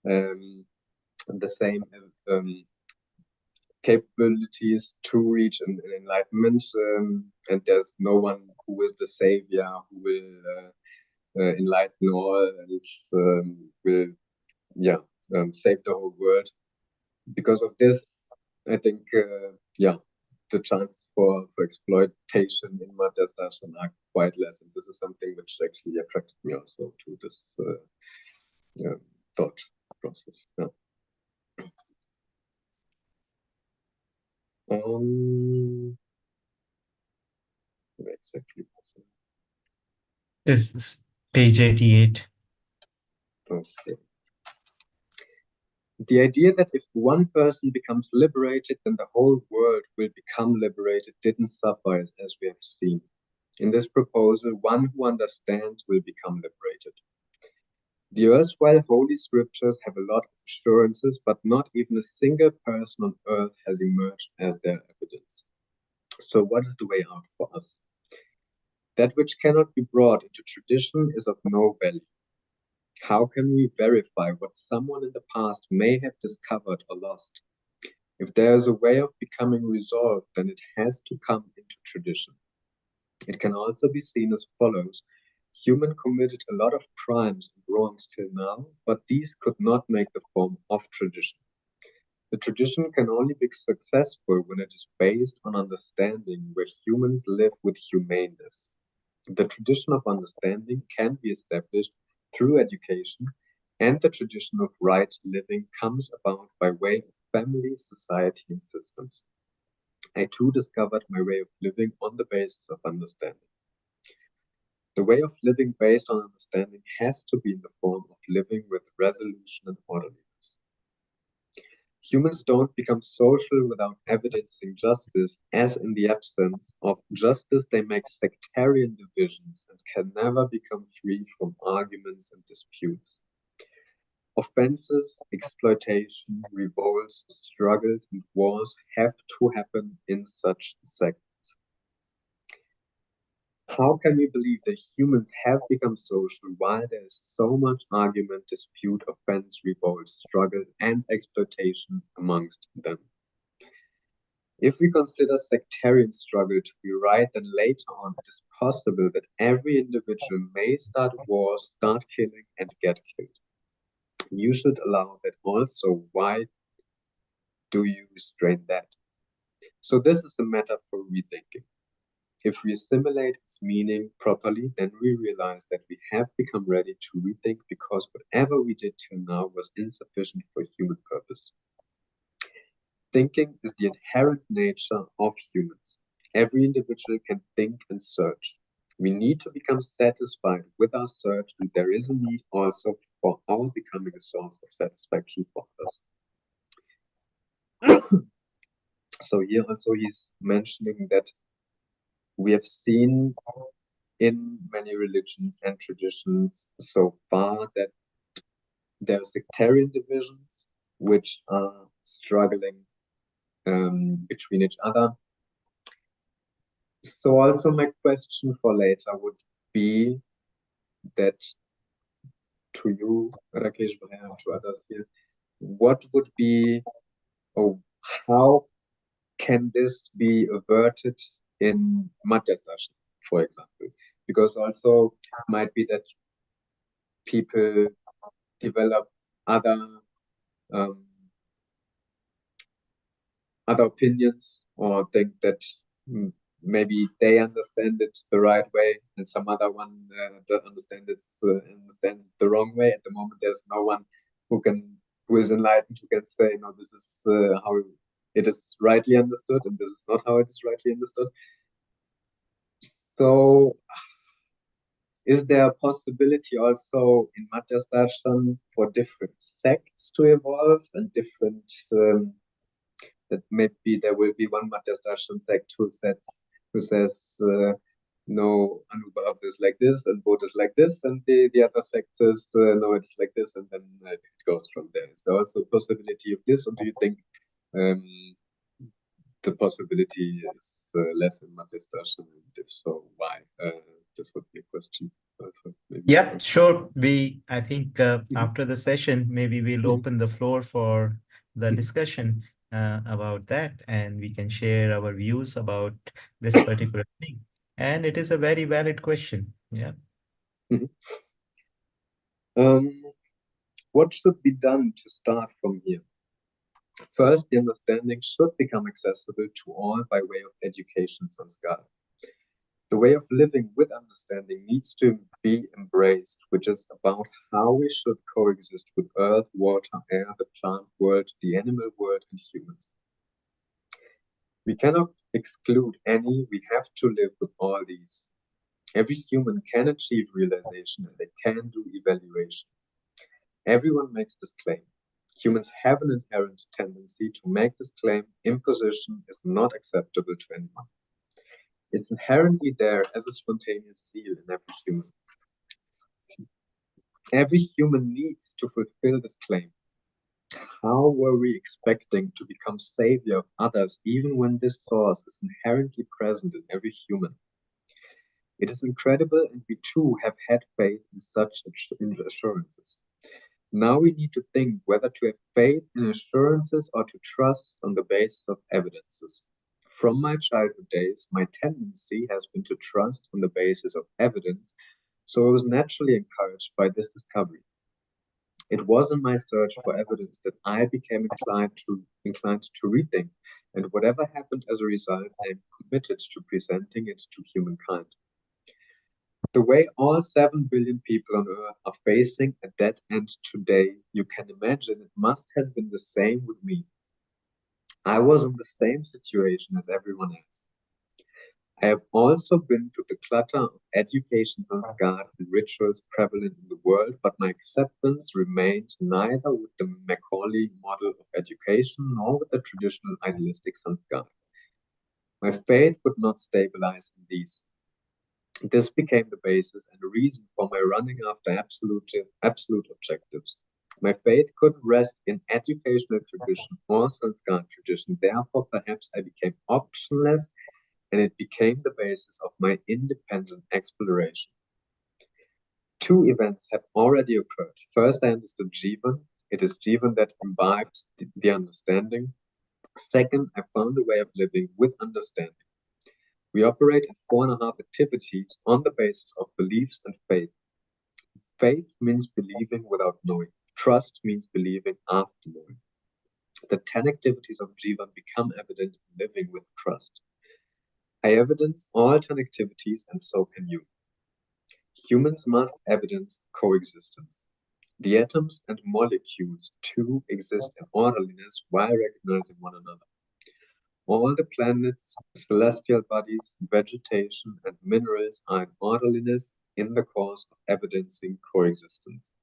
B: the same capabilities to reach an enlightenment, and there's no one who is the savior who will enlighten all, and will save the whole world. Because of this, I think the chance for exploitation in Madhyasth Darshan are quite less, and this is something which actually attracted me also to this thought process. Yeah. Exactly.
A: This is page 88.
B: Okay. The idea that if one person becomes liberated, then the whole world will become liberated didn't suffice, as we have seen. In this proposal, one who understands will become liberated. The erstwhile holy scriptures have a lot of assurances, but not even a single person on earth has emerged as their evidence. So what is the way out for us? That which cannot be brought into tradition is of no value. How can we verify what someone in the past may have discovered or lost? If there is a way of becoming resolved, then it has to come into tradition. It can also be seen as follows. Human committed a lot of crimes and wrongs till now, but these could not make the form of tradition. The tradition can only be successful when it is based on understanding where humans live with humaneness. The tradition of understanding can be established through education, and the tradition of right living comes about by way of family, society, and systems. I too discovered my way of living on the basis of understanding. The way of living based on understanding has to be in the form of living with resolution and orderliness. Humans don't become social without evidencing justice, as in the absence of justice they make sectarian divisions and can never become free from arguments and disputes. Offenses, exploitation, revolts, struggles, and wars have to happen in such sects. How can we believe that humans have become social while there is so much argument, dispute, offense, revolt, struggle, and exploitation amongst them? If we consider sectarian struggle to be right, then later on it is possible that every individual may start war, start killing, and get killed. You should allow that also. Why do you restrain that? So this is a matter for rethinking. If we assimilate its meaning properly, then we realize that we have become ready to rethink because whatever we did till now was insufficient for human purpose. Thinking is the inherent nature of humans. Every individual can think and search. We need to become satisfied with our search, and there is a need also for our becoming a source of satisfaction for others. So here also he's mentioning that we have seen in many religions and traditions so far that there are sectarian divisions which are struggling between each other. So also my question for later would be that to you, Rakesh Bhaiya, and to others here, what would be, or how can this be averted in Madhyasth Darshan, for example? Because also might be that people develop other um, other opinions or think that maybe they understand it the right way and some other one understands it the wrong way. At the moment, there's no one who is enlightened who can say, no, this is how it is rightly understood and this is not how it is rightly understood. So is there a possibility also in Madhyasth Darshan for different sects to evolve and different that maybe there will be one Madhyasth Darshan sect who says no, Anubhav is like this and Bodh is like this, and the other sect says no, it is like this, and then it goes from there. Is there also a possibility of this, or do you think um, the possibility is less in Madhyasth Darshan, and if so, why? This would be a question. Also, maybe.
A: Yeah, sure. I think
B: Mhm,
A: after the session, maybe we'll
B: mhm,
A: open the floor for the
B: mhm,
A: discussion about that, and we can share our views about this particular thing. And it is a very valid question. Yeah.
B: mhm. Um, what should be done to start from here? First, the understanding should become accessible to all by way of education sanskara. The way of living with understanding needs to be embraced, which is about how we should coexist with earth, water, air, the plant world, the animal world, and humans. We cannot exclude any, we have to live with all these. Every human can achieve realization and they can do evaluation. Everyone makes this claim. Humans have an inherent tendency to make this claim. Imposition is not acceptable to anyone. It's inherently there as a spontaneous zeal in every human. Every human needs to fulfill this claim. How were we expecting to become savior of others even when this source is inherently present in every human? It is incredible, and we too have had faith in such assurances. Now we need to think whether to have faith in assurances or to trust on the basis of evidences. From my childhood days, my tendency has been to trust on the basis of evidence, so I was naturally encouraged by this discovery. It was in my search for evidence that I became inclined to rethink, and whatever happened as a result, I am committed to presenting it to humankind. The way all 7 billion people on Earth are facing a dead end today, you can imagine it must have been the same with me. I was in the same situation as everyone else. I have also been to the clutter of education sanskar and rituals prevalent in the world, but my acceptance remained neither with the Macaulay model of education nor with the traditional idealistic sanskar. My faith could not stabilize in these. This became the basis and reason for my running after absolute objectives. My faith couldn't rest in educational tradition or sanskar tradition, therefore perhaps I became optionless and it became the basis of my independent exploration. Two events have already occurred. First, I understood Jeevan. It is Jeevan that imbibes the understanding. Second, I found a way of living with understanding. We operate in 4.5 activities on the basis of beliefs and faith. Faith means believing without knowing. Trust means believing after knowing. The 10 activities of Jivan become evident in living with trust. I evidence all 10 activities, and so can you. Humans must evidence coexistence. The atoms and molecules too exist in orderliness while recognizing one another. All the planets, celestial bodies, vegetation, and minerals are in orderliness in the course of evidencing coexistence.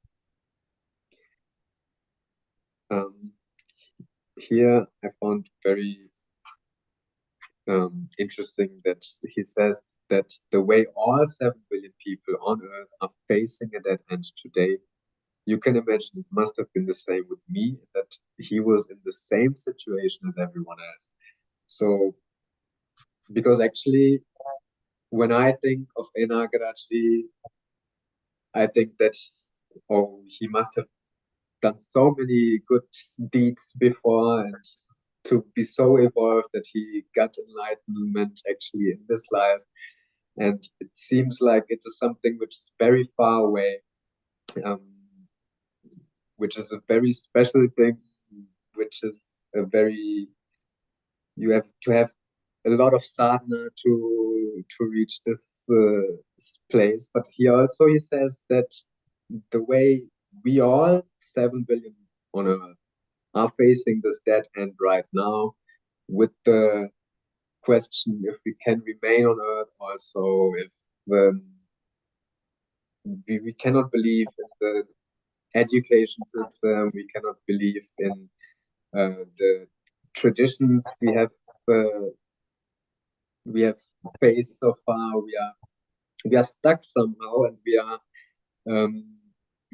B: Here I found very interesting that he says that the way all 7 billion people on Earth are facing a dead end today, you can imagine it must have been the same with me, that he was in the same situation as everyone else. So, because actually, when I think of Enagarachi, I think that, oh, he must have done so many good deeds before and to be so evolved that he got enlightenment actually in this life. And it seems like it is something which is very far away, um, which is a very special thing, which is a very, you have to have a lot of sadhana to reach this place. But he says that the way we all 7 billion on Earth are facing this dead end right now, with the question if we can remain on Earth, also if um, we cannot believe in the education system, we cannot believe in the traditions uh, we have faced so far. We are stuck somehow, and um,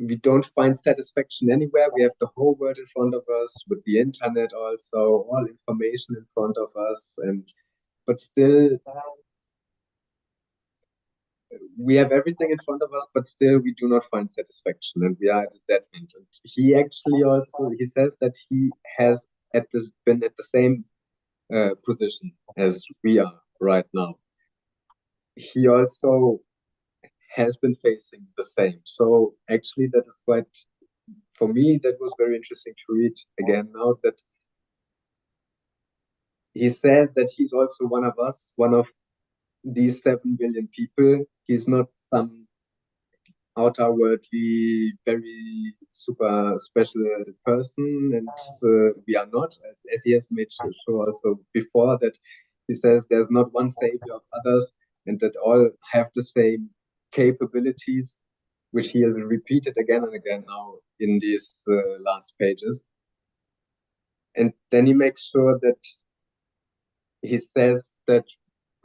B: we don't find satisfaction anywhere. We have the whole world in front of us with the internet, also all information in front of us, and but still we have everything in front of us, but still we do not find satisfaction, and we are at a dead end. And he actually also he says that he has been at the same position as we are right now. He also has been facing the same. So actually, that is quite for me. That was very interesting to read again now that he says that he's also one of us, one of these 7 billion people. He's not some outer worldly, very super special person, and we are not, as he has made sure also before that he says there's not one savior of others, and that all have the same capabilities, which he has repeated again and again now in these last pages. And then he makes sure that he says that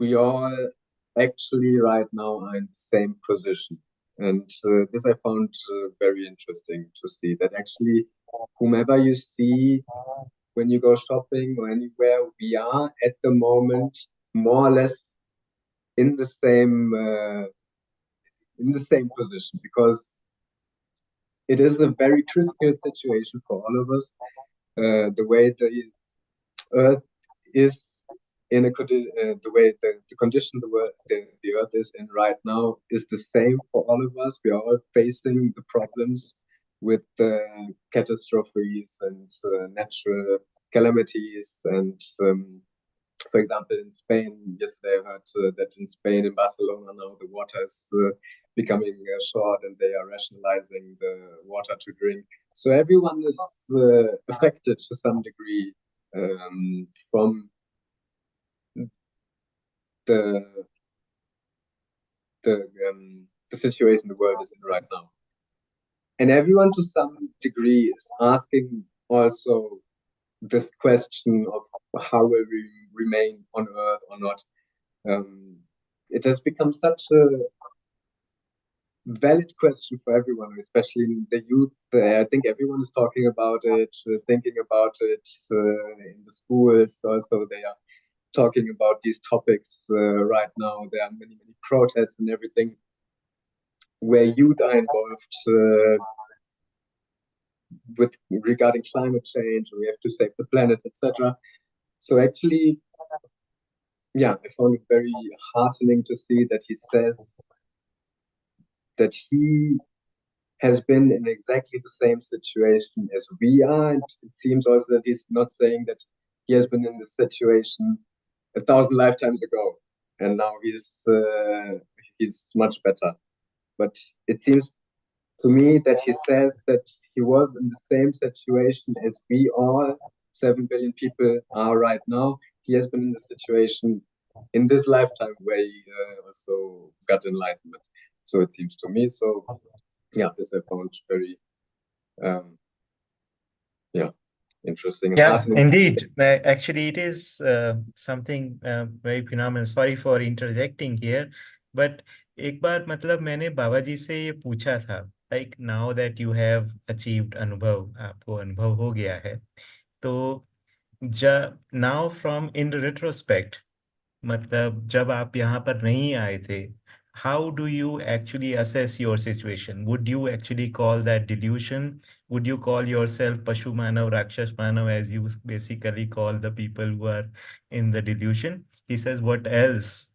B: we all actually right now are in the same position. And this I found very interesting to see that actually, whomever you see when you go shopping or anywhere, we are at the moment more or less in the same position, because it is a very critical situation for all of us. The way the Earth is the way the condition the Earth is in right now is the same for all of us. We are all facing the problems with catastrophes and natural calamities. And for example, in Spain, yesterday I heard that in Spain, in Barcelona, now the water is becoming short, and they are rationalizing the water to drink. So everyone is affected to some degree from the the situation the world is in right now. And everyone to some degree is asking also this question of how will we remain on Earth or not. It has become such a valid question for everyone, especially in the youth. I think everyone is talking about it, thinking about it in the schools. Also, they are talking about these topics right now. There are many, many protests and everything where youth are involved with regarding climate change. We have to save the planet, etc. So actually, yeah, I found it very heartening to see that he says that he has been in exactly the same situation as we are. And it seems also that he's not saying that he has been in this situation 1,000 lifetimes ago, and now he's much better. But it seems to me that he says that he was in the same situation as we all 7 billion people are right now. He has been in the situation in this lifetime where he also got enlightenment. So it seems to me. So yeah, this I found very um, yeah, interesting and
A: Yeah,
B: heartening.
A: indeed. Actually, it is something very phenomenal. Sorry for interjecting here, but एक बार मतलब मैंने बाबा जी से ये पूछा था, like now that you have achieved अनुभव, आपको अनुभव हो गया है, तो now from in retrospect, मतलब जब आप यहाँ पर नहीं आए थे, how do you actually assess your situation? Would you actually call that delusion? Would you call yourself Pashu Manav, Rakshas Manav, as you basically call the people who are in the delusion? He says, what else?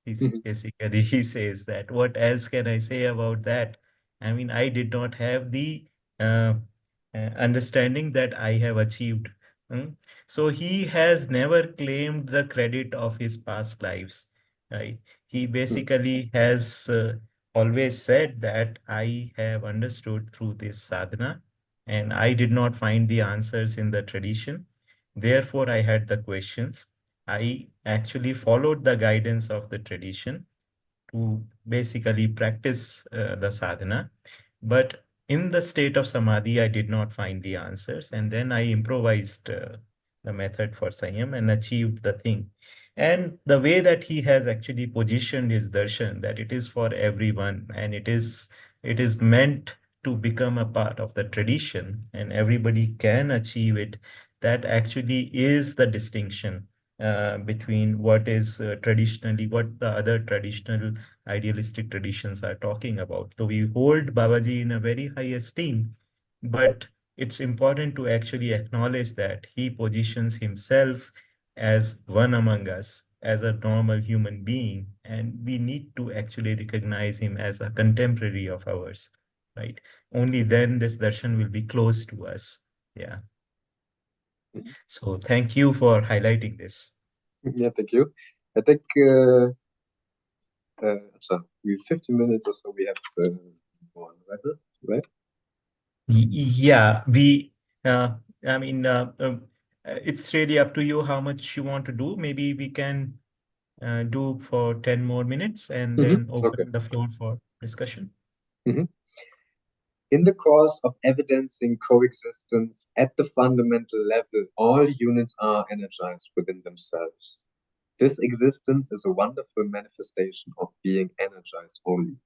A: He's
B: Mhm.
A: basically he says that what else can I say about that? I mean, I did not have the uh, understanding that I have achieved. Hmm? So he has never claimed the credit of his past lives, right? He
B: Mhm.
A: basically has always said that I have understood through this sadhana, and I did not find the answers in the tradition. Therefore, I had the questions. I actually followed the guidance of the tradition to basically practice the sadhana. But in the state of samadhi, I did not find the answers. And then I improvised the method for Sanyam and achieved the thing. And the way that he has actually positioned his darshan, that it is for everyone and it is meant to become a part of the tradition and everybody can achieve it. That actually is the distinction between what is traditionally, what the other traditional idealistic traditions are talking about. So we hold Babaji in a very high esteem, but it's important to actually acknowledge that he positions himself as one among us, as a normal human being, and we need to actually recognize him as a contemporary of ours, right? Only then this darshan will be close to us. Yeah.
B: Mhm.
A: So thank you for highlighting this.
B: Yeah, thank you. I think so we have 15 minutes or so. We have one, right?
A: Yeah, uh, I mean, it's really up to you how much you want to do. Maybe we can do for 10 more minutes and then
B: Okay.
A: open the floor for discussion.
B: Mhm. In the course of evidencing coexistence at the fundamental level, all units are energized within themselves. This existence is a wonderful manifestation of being energized only.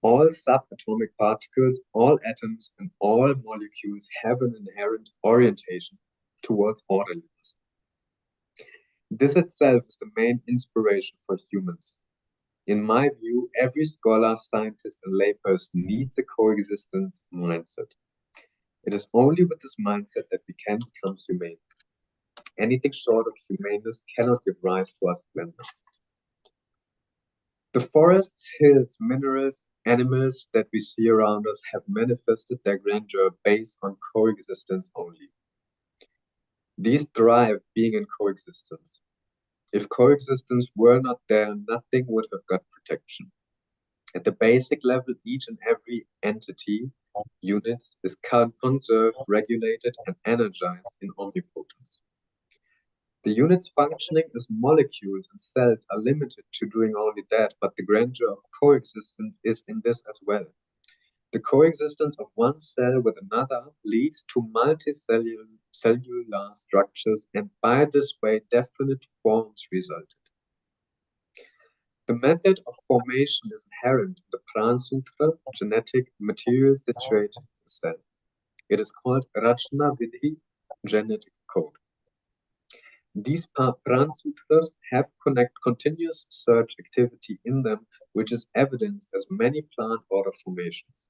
B: All subatomic particles, all atoms, and all molecules have an inherent orientation towards orderliness. This itself is the main inspiration for humans. In my view, every scholar, scientist, and layperson needs a coexistence mindset. It is only with this mindset that we can become humane. Anything short of humaneness cannot give rise to our splendor. The forests, hills, minerals, animals that we see around us have manifested their grandeur based on coexistence only. These thrive being in coexistence. If coexistence were not there, nothing would have got protection. At the basic level, each and every entity, units, is conserved, regulated, and energized in omnipotence. The units functioning as molecules and cells are limited to doing only that, but the grandeur of coexistence is in this as well. The coexistence of one cell with another leads to multicellular structures, and by this way, definite forms resulted. The method of formation is inherent in the Pran Sutra, genetic material situated in the cell. It is called Rachna Vidhi, genetic code. These Pran Sutras have continuous search activity in them, which is evidenced as many plant order formations.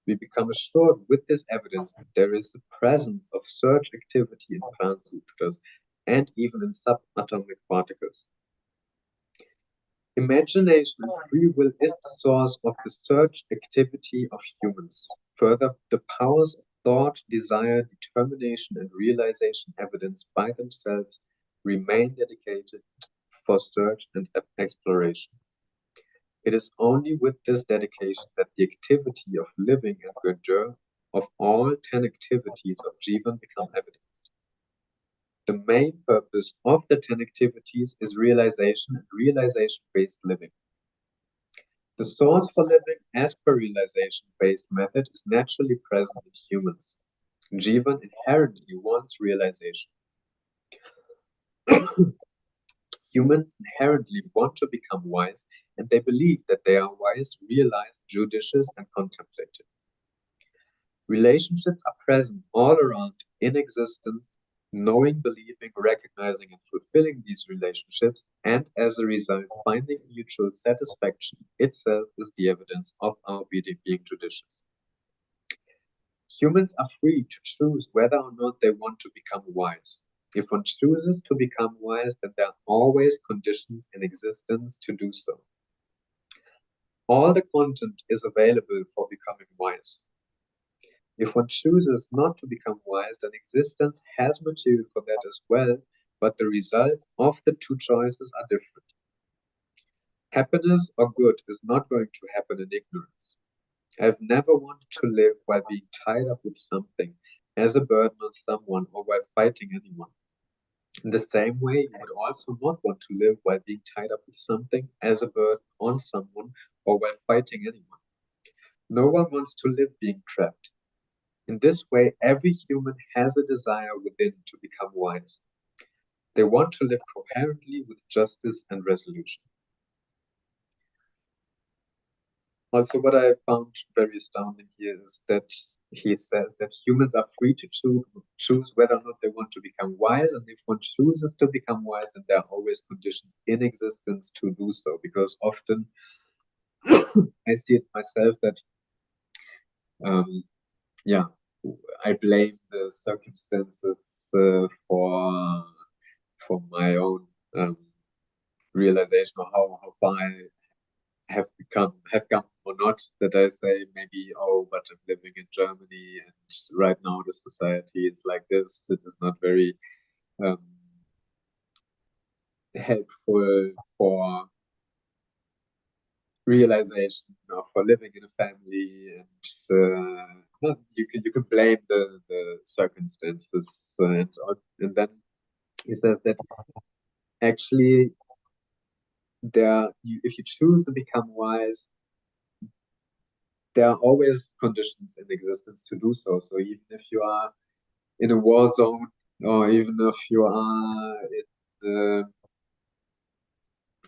B: We become assured with this evidence that there is a presence of search activity in Pran Sutras and even in subatomic particles. Imagination and free will is the source of the search activity of humans. Further, the powers of thought, desire, determination, and realization evidenced by themselves remain dedicated for search and exploration. It is only with this dedication that the activity of living and grandeur of all 10 activities of Jeevan become evidenced. The main purpose of the 10 activities is realization and realization-based living. The source for living as per realization-based method is naturally present in humans. Jeevan inherently wants realization. Humans inherently want to become wise, and they believe that they are wise, realized, judicious, and contemplative. Relationships are present all around in existence. Knowing, believing, recognizing, and fulfilling these relationships, and as a result, finding mutual satisfaction itself is the evidence of our being judicious. Humans are free to choose whether or not they want to become wise. If one chooses to become wise, then there are always conditions in existence to do so. All the content is available for becoming wise. If one chooses not to become wise, then existence has material for that as well, but the results of the two choices are different. Happiness or good is not going to happen in ignorance. I've never wanted to live while being tied up with something, as a burden on someone, or while fighting anyone. In the same way, you would also not want to live while being tied up with something, as a burden on someone, or while fighting anyone. No one wants to live being trapped. In this way, every human has a desire within to become wise. They want to live coherently with justice and resolution. Also, what I found very astounding here is that he says that humans are free to choose whether or not they want to become wise, and if one chooses to become wise, then there are always conditions in existence to do so, because often I see it myself that yeah, I blame the circumstances for my own realization of how far I have come or not. That I say maybe, oh, but I'm living in Germany and right now the society is like this. It is not very helpful for realization of for living in a family, and you can blame the circumstances, and then he says that actually if you choose to become wise, there are always conditions in existence to do so. So even if you are in a war zone, or even if you are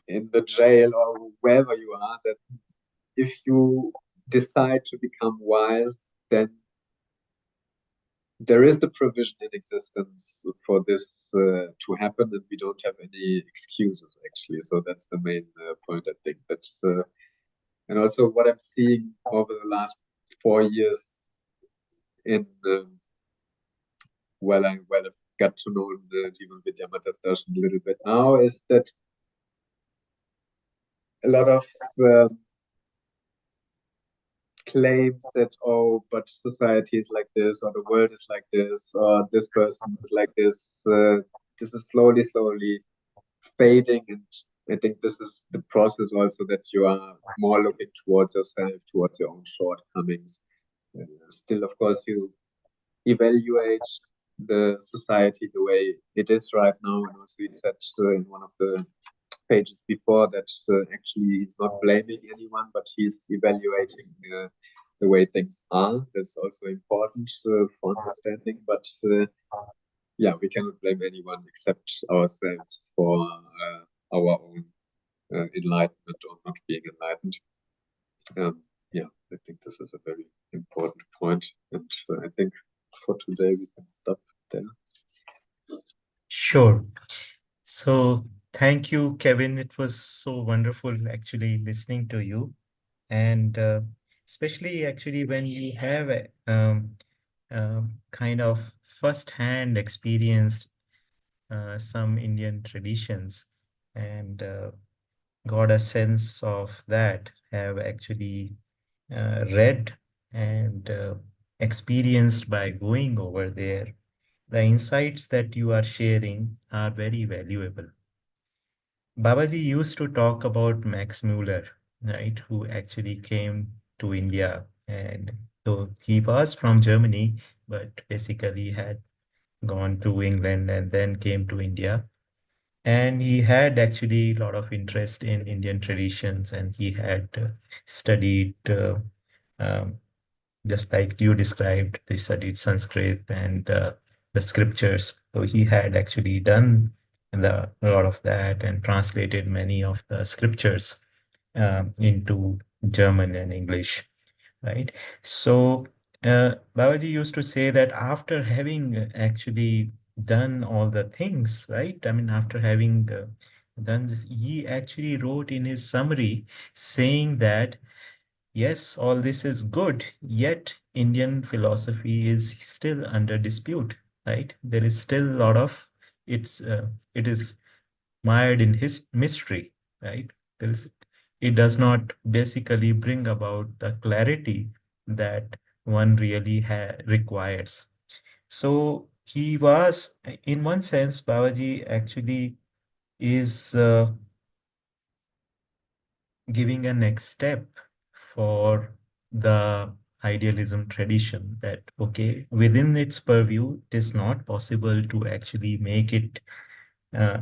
B: in the jail or wherever you are, that if you decide to become wise, then there is the provision in existence for this to happen, and we don't have any excuses actually. So that's the main point, I think. That and also what I'm seeing over the last 4 years in I've got to know the Jeevan Vidya Madhyasth Darshan a little bit now, is that a lot of claims that, oh, but society is like this, or the world is like this, or this person is like this is slowly fading. And I think this is the process also, that you are more looking towards yourself, towards your own shortcomings. Still, of course, you evaluate the society the way it is right now. And also, it said in one of the pages before that actually he's not blaming anyone, but he's evaluating the way things are. That's also important for understanding. But yeah, we cannot blame anyone except ourselves for our own enlightenment or not being enlightened. Yeah, I think this is a very important point, and I think for today we can stop there.
A: Sure. So thank you, Kevin. It was so wonderful actually listening to you. And especially actually when you have a kind of first-hand experienced some Indian traditions and got a sense of that, have actually read and experienced by going over there. The insights that you are sharing are very valuable. Babaji used to talk about Max Muller, right, who actually came to India. And so he was from Germany, but basically had gone to England and then came to India. And he had actually a lot of interest in Indian traditions, and he had studied, um, just like you described, they studied Sanskrit and the scriptures. So he had actually done a lot of that and translated many of the scriptures into German and English, right? So Babaji used to say that after having actually done all the things, right? I mean, after having done this, he actually wrote in his summary saying that, yes, all this is good, yet Indian philosophy is still under dispute, right? There is still a lot of it is mired in his mystery, right? There is it does not basically bring about the clarity that one really requires. So he was, in one sense, Babaji actually is giving a next step for the idealism tradition, that, okay, within its purview, it is not possible to actually make it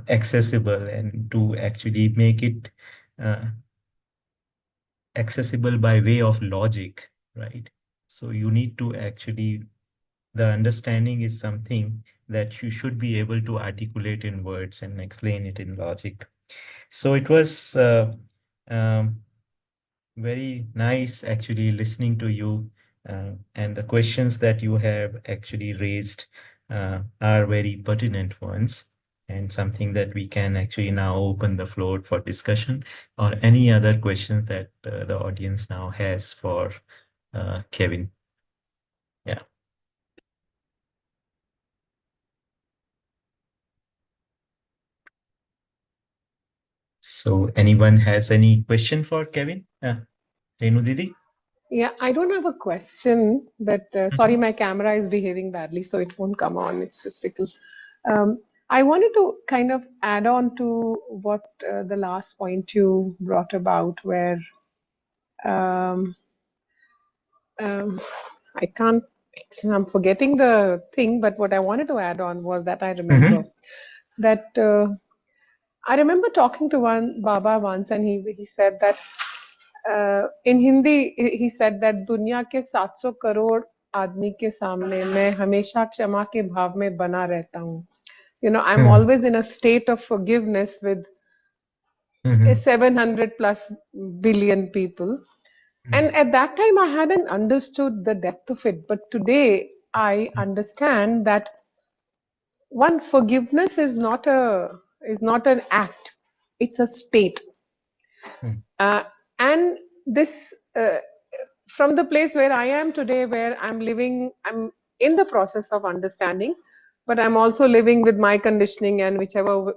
A: accessible and to actually make it uh, accessible by way of logic, right? So you need to actually, the understanding is something that you should be able to articulate in words and explain it in logic. So it was um, very nice actually listening to you, and the questions that you have actually raised are very pertinent ones, and something that we can actually now open the floor for discussion or any other questions that the audience now has for Kevin. Yeah. So anyone has any question for Kevin? Renu Didi?
C: Yeah, I don't have a question, but sorry, my camera is behaving badly, so it won't come on. It's just because I wanted to kind of add on to what the last point you brought about, where um, um, I can't, I'm forgetting the thing, but what I wanted to add on was that I remember that I remember talking to one Baba once, and he said that in Hindi, he said that दुनिया के 700 करोड़ आदमी के सामने मैं हमेशा क्षमा के भाव में बना रहता हूँ. You know, I'm always in a state of forgiveness with 700 plus billion people. And at that time, I hadn't understood the depth of it. But today, I understand that one, forgiveness is not an act; it's a state.
A: Mm,
C: And this, from the place where I am today, where I'm living, I'm in the process of understanding, but I'm also living with my conditioning and whichever.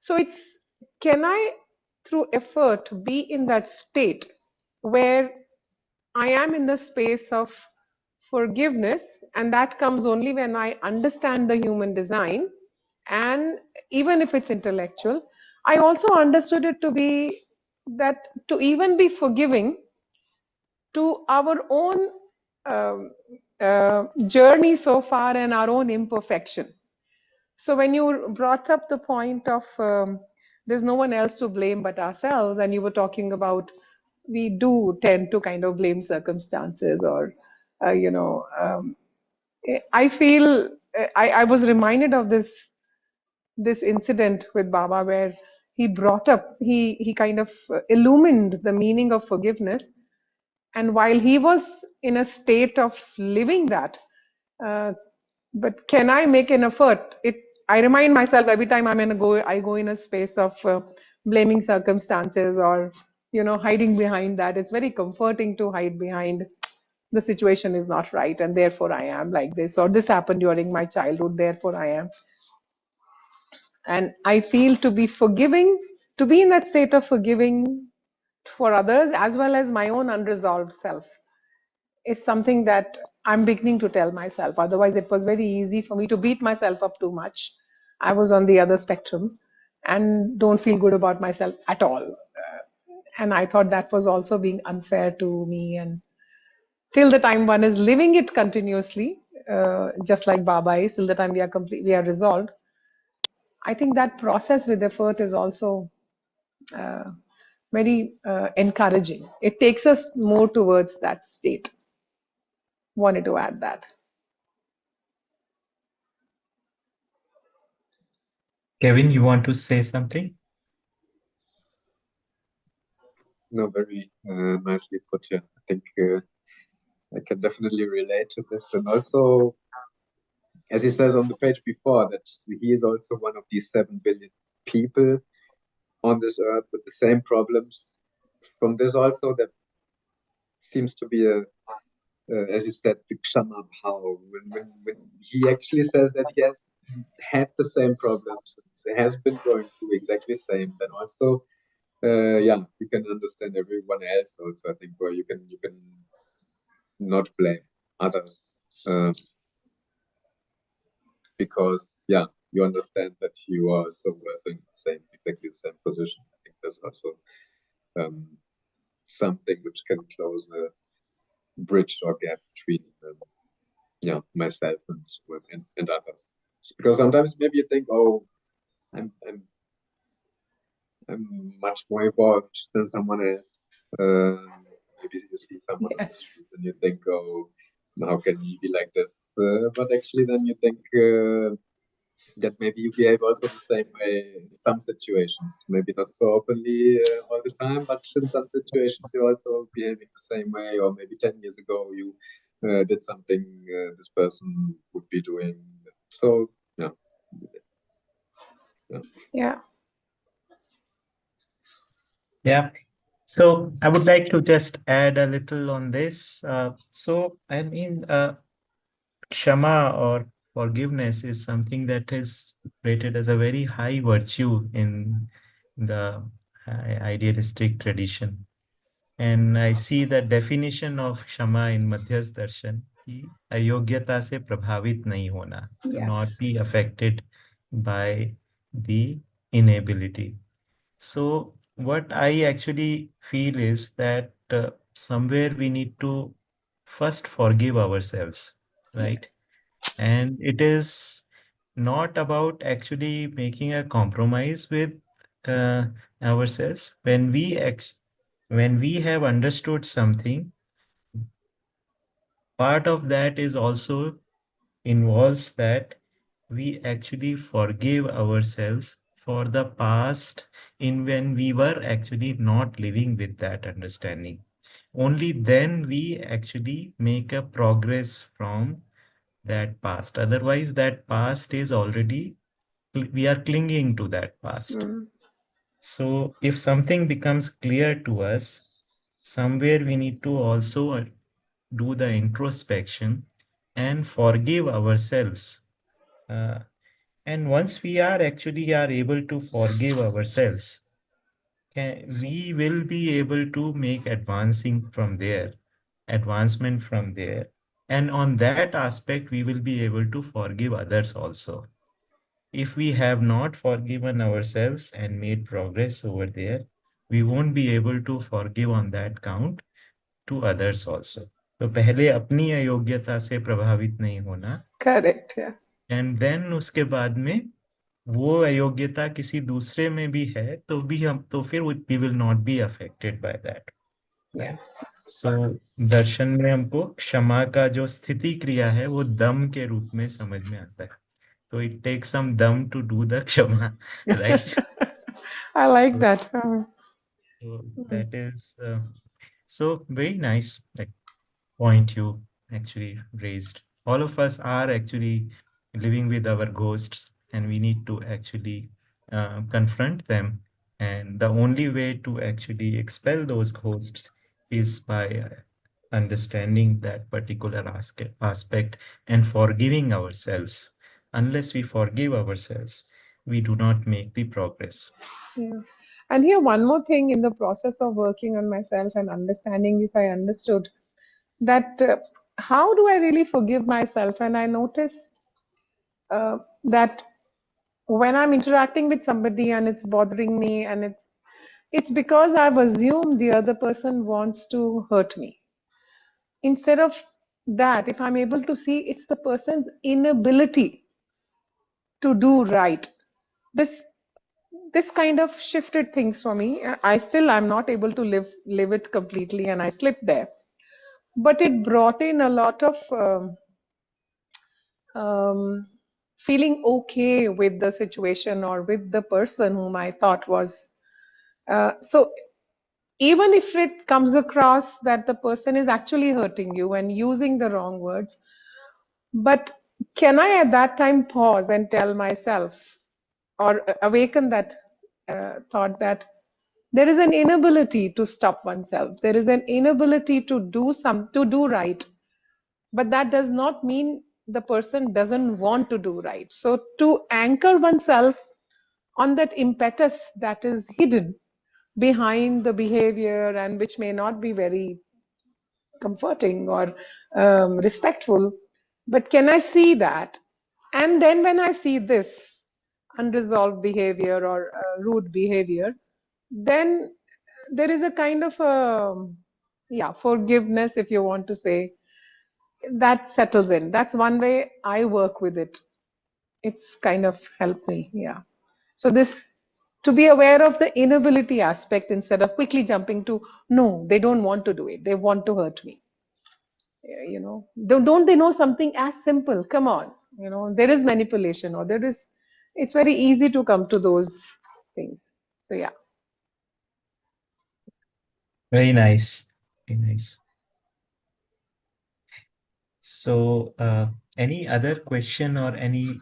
C: So it's, can I, through effort, be in that state where I am in the space of forgiveness, and that comes only when I understand the human design. And even if it's intellectual, I also understood it to be that to even be forgiving to our own journey so far and our own imperfection. So when you brought up the point of there's no one else to blame but ourselves, and you were talking about we do tend to kind of blame circumstances or, you know, I feel I was reminded of this incident with Baba where he brought up, he kind of illumined the meaning of forgiveness. And while he was in a state of living that, uh, but can I make an effort? I remind myself every time I go in a space of blaming circumstances or, you know, hiding behind that. It's very comforting to hide behind the situation is not right and therefore I am like this, or this happened during my childhood, therefore I am. And I feel to be forgiving, to be in that state of forgiving for others as well as my own unresolved self is something that I'm beginning to tell myself. Otherwise, it was very easy for me to beat myself up too much. I was on the other spectrum and don't feel good about myself at all. And I thought that was also being unfair to me. And till the time one is living it continuously, just like Baba is, till the time we are resolved. I think that process with effort is also uh, very encouraging. It takes us more towards that state. Wanted to add that.
A: Kevin, you want to say something?
B: No, very nicely put. Yeah, I think I can definitely relate to this, and also, as he says on the page before, that he is also one of these 7 billion people on this earth with the same problems. From this, also, there seems to be a as you said, the Kshama Bhava, when he actually says that he has had the same problems, has been going through exactly the same, then also, yeah, you can understand everyone else also, I think, where you can not blame others, because, yeah, you understand that you are also in the same, exactly the same position. I think there's also um, something which can close a bridge or gap between yeah, myself and others. Because sometimes maybe you think, oh, I'm I'm I'm much more evolved than someone else. Maybe you see someone on the
C: Yes.
B: street and you think, oh, how can you be like this? But actually, then you think that maybe you behave also the same way in some situations. Maybe not so openly all the time, but in some situations you're also behaving the same way. Or maybe 10 years ago you did something this person would be doing. So, yeah. Yeah.
C: Yeah.
A: Yeah. So I would like to just add a little on this. I mean, Kshama or forgiveness is something that is rated as a very high virtue in the idealistic tradition. And I see the definition of Kshama in Madhyasth Darshan, कि अयोग्यता से प्रभावित नहीं होना, to
C: Yes.
A: not be affected by the inability. So what I actually feel is that somewhere we need to first forgive ourselves, right?
C: Yes.
A: And it is not about actually making a compromise with uh, ourselves. When we have understood something, part of that is also involves that we actually forgive ourselves for the past in when we were actually not living with that understanding. only then we actually make a progress from that past. Otherwise, that past is already, we are clinging to that past.
C: Mm.
A: So if something becomes clear to us, somewhere we need to also do the introspection and forgive ourselves. Uh, and once we are able to forgive ourselves, we will be able to make advancement from there. And on that aspect, we will be able to forgive others also. If we have not forgiven ourselves and made progress over there, we won't be able to forgive on that count to others also. तो पहले अपनी अयोग्यता से प्रभावित नहीं होना,
C: Correct. Yeah.
A: And then उसके बाद में वो अयोग्यता किसी दूसरे में भी है तो भी हम तो फिर we will not be affected by that,
C: Yeah.
A: Right. So दर्शन में हमको क्षमा का जो स्थिति क्रिया है वो दम के रूप में समझ में आता है. So it takes some dum to do the kshama, right?
C: I like
A: So
C: that.
A: that is so very nice, like, point you actually raised. All of us are actually living with our ghosts, and we need to actually confront them. And the only way to actually expel those ghosts is by understanding that particular aspect and forgiving ourselves. Unless we forgive ourselves, we do not make the progress.
C: Yeah. And here, one more thing in the process of working on myself and understanding this, I understood that how do I really forgive myself? And I noticed that when I'm interacting with somebody and it's bothering me, and it's because I've assumed the other person wants to hurt me. Instead of that, if I'm able to see it's the person's inability to do right, this this kind of shifted things for me. I'm not able to live it completely, and I slipped there. But it brought in a lot of um, feeling okay with the situation or with the person whom I thought was. So even if it comes across that the person is actually hurting you and using the wrong words, but can I at that time pause and tell myself or awaken that thought that there is an inability to stop oneself. There is an inability to do right. But that does not mean the person doesn't want to do right. So to anchor oneself on that impetus that is hidden behind the behavior and which may not be very comforting or respectful, but can I see that? And then when I see this unresolved behavior or rude behavior, then there is a kind of forgiveness, if you want to say, that settles in. That's one way I work with it. It's kind of helped me. Yeah. So this, to be aware of the inability aspect instead of quickly jumping to, no, they don't want to do it, they want to hurt me. Don't they know something as simple? Come on, there is manipulation, or it's very easy to come to those things. So yeah.
A: Very nice. Very nice. So, any other question or any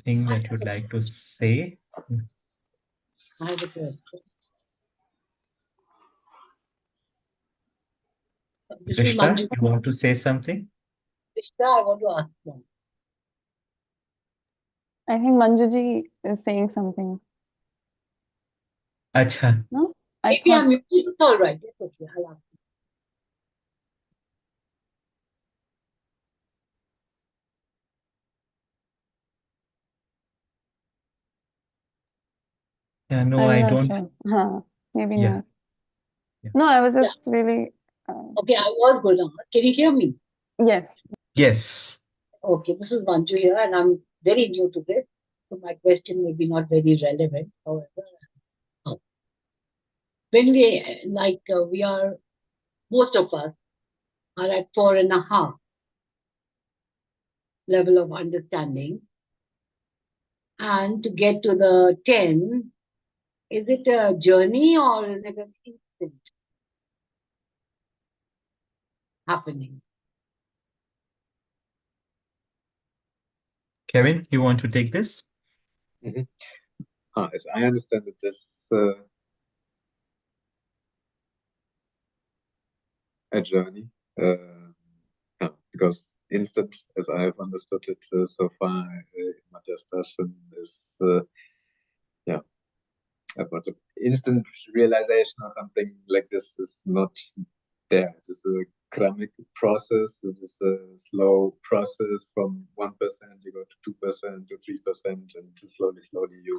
A: thing that you'd like to say?
D: I have a question. This is
A: Krishna,
D: Manju.
A: you want to say something?
D: Krishna, I want to ask one.
E: I think Manjuji is saying something.
A: Acha.
E: No?
D: Maybe I'm muted. It's all right. It's okay. I'll ask you.
A: No,
E: I'm
A: I
E: not
A: don't.
E: sure. Maybe
A: Yeah.
E: not.
A: Yeah.
E: No, I was just really.
D: Okay, I was going to ask. Can you hear me?
E: Yes.
A: Yes.
D: Okay, this is Manju here, and I'm very new to this. So my question may be not very relevant. However, when we are, most of us are at 4.5 level of understanding. And to get to the 10, is it a journey or is it an instant? happening.
A: Kevin, you want to take this?
B: Mhm. As I understand it, this a journey. Yeah, because instant, as I have understood it so far, Madhyasth Darshan is yeah, about instant realization or something like this is not there. It is a karmic process. It is a slow process. From 1% you go to 2% to 3%, and slowly you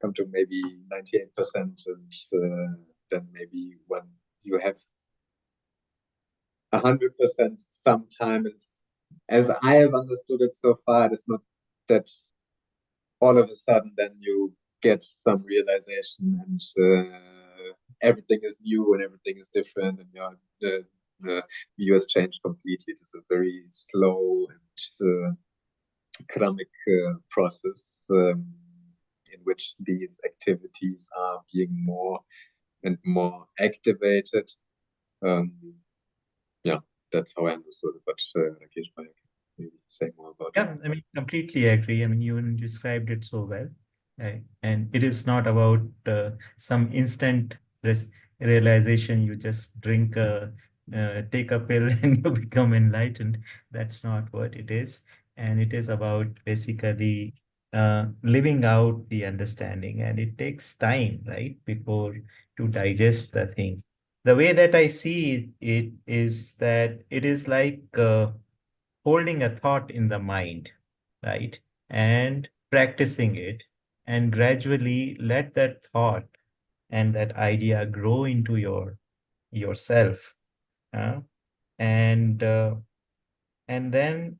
B: come to maybe 98%, and then maybe when you have 100% sometimes. As I have understood it so far, it is not that all of a sudden then you get some realization and everything is new and everything is different and your the view has changed completely. It is a very slow and karmic process in which these activities are being more and more activated. Yeah, that's how I understood it. But Rakesh Bhaiya can maybe say more about it.
A: Yeah, I mean, completely agree. I mean, you described it so well. Right? And it is not about some instant realization. You just take a pill and you become enlightened. That's not what it is. And it is about basically living out the understanding. And it takes time, right, before to digest the thing. The way that I see it is that it is like holding a thought in the mind, right? And practicing it and gradually let that thought and that idea grow into yourself. uh, and and then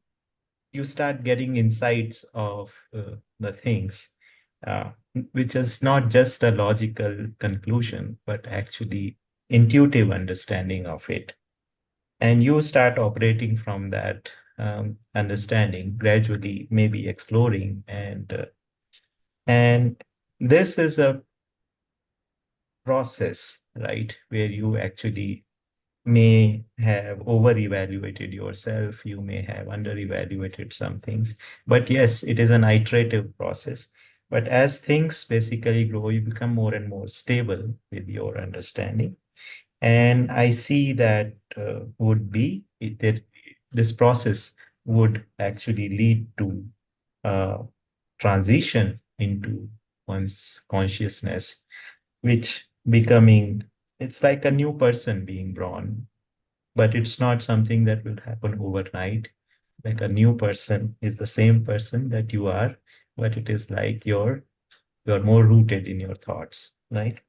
A: you start getting insights of the things, uh, which is not just a logical conclusion, but actually intuitive understanding of it. And you start operating from that understanding, gradually maybe exploring, and this is a process, right, where you actually may have over evaluated yourself, you may have under evaluated some things, but yes, it is an iterative process. But as things basically grow, you become more and more stable with your understanding. And I see that this process would actually lead to transition into one's consciousness, which becoming, it's like a new person being born, but it's not something that will happen overnight. Like a new person is the same person that you are, but it is like you're more rooted in your thoughts, right?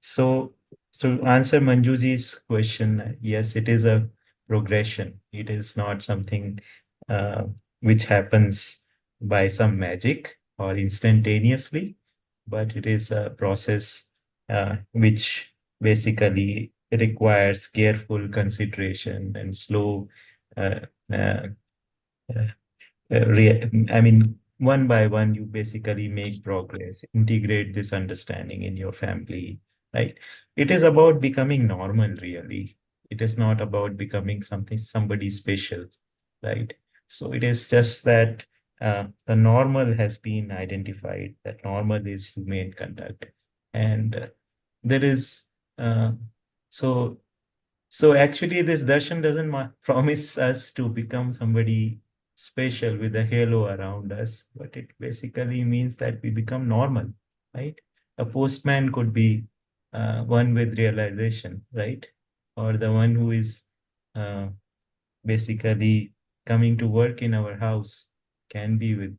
A: So, to answer Manjuji's question, yes, it is a progression. It is not something uh, which happens by some magic or instantaneously, but it is a process which basically requires careful consideration and slow uh, uh, uh, I mean, one by one, you basically make progress, integrate this understanding in your family, right? It is about becoming normal, really. It is not about becoming somebody special, right? So it is just that the normal has been identified, that normal is humane conduct. And there is, uh, so so actually, this darshan doesn't promise us to become somebody special with a halo around us, but it basically means that we become normal, right? A postman could be one with realization, right? Or the one who is uh, basically coming to work in our house can be with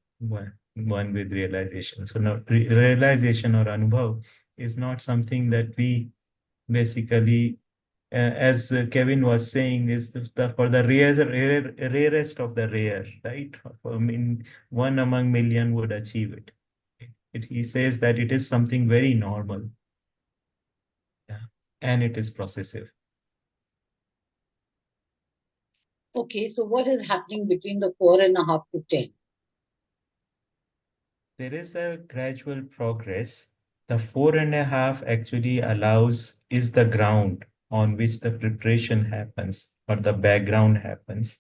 A: one with realization. So now realization or anubhav is not something that we basically as Kevin was saying, is for the rarest of the rare, right? I mean, one among million would achieve it. He says that it is something very normal, yeah, and it is processive.
D: Okay, so what is happening between the 4.5 to 10?
A: There is a gradual progress. The 4.5 actually is the ground on which the preparation happens or the background happens,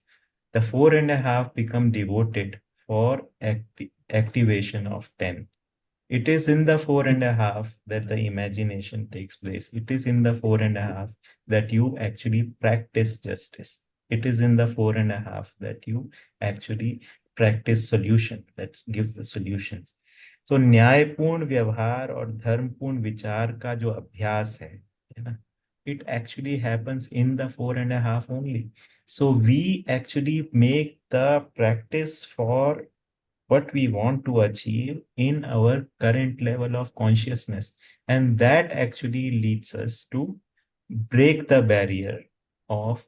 A: the 4.5 become devoted for activation of 10. It is in the 4.5 that the imagination takes place. It is in the 4.5 that you actually practice justice. It is in the 4.5 that you actually practice solution, that gives the solutions. So न्यायपूर्ण व्यवहार और धर्मपूर्ण विचार का जो अभ्यास है ना, it actually happens in the 4.5 only. So we actually make the practice for what we want to achieve in our current level of consciousness. And that actually leads us to break the barrier of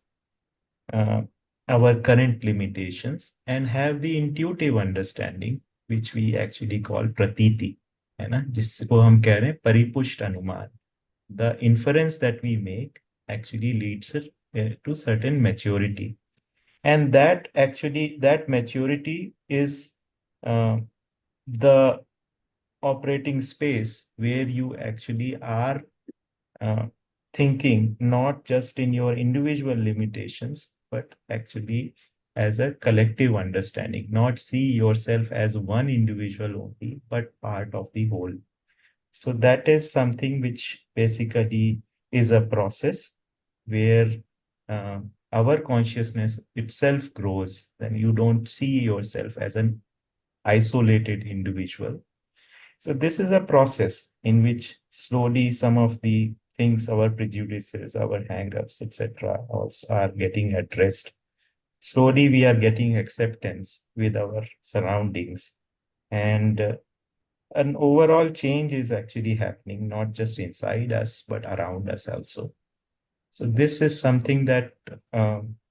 A: uh, our current limitations and have the intuitive understanding, which we actually call pratiti, है ना, जिसको हम कह रहे हैं परिपुष्ट अनुमान. The inference that we make actually leads to certain maturity. And that actually, that maturity is the operating space where you actually are thinking not just in your individual limitations, but actually as a collective understanding, not see yourself as one individual only, but part of the whole. So that is something which basically is a process where uh, our consciousness itself grows. Then you don't see yourself as an isolated individual. So this is a process in which slowly some of the things, our prejudices, our hang-ups, etc., also are getting addressed. Slowly we are getting acceptance with our surroundings, and an overall change is actually happening, not just inside us, but around us also. So this is something that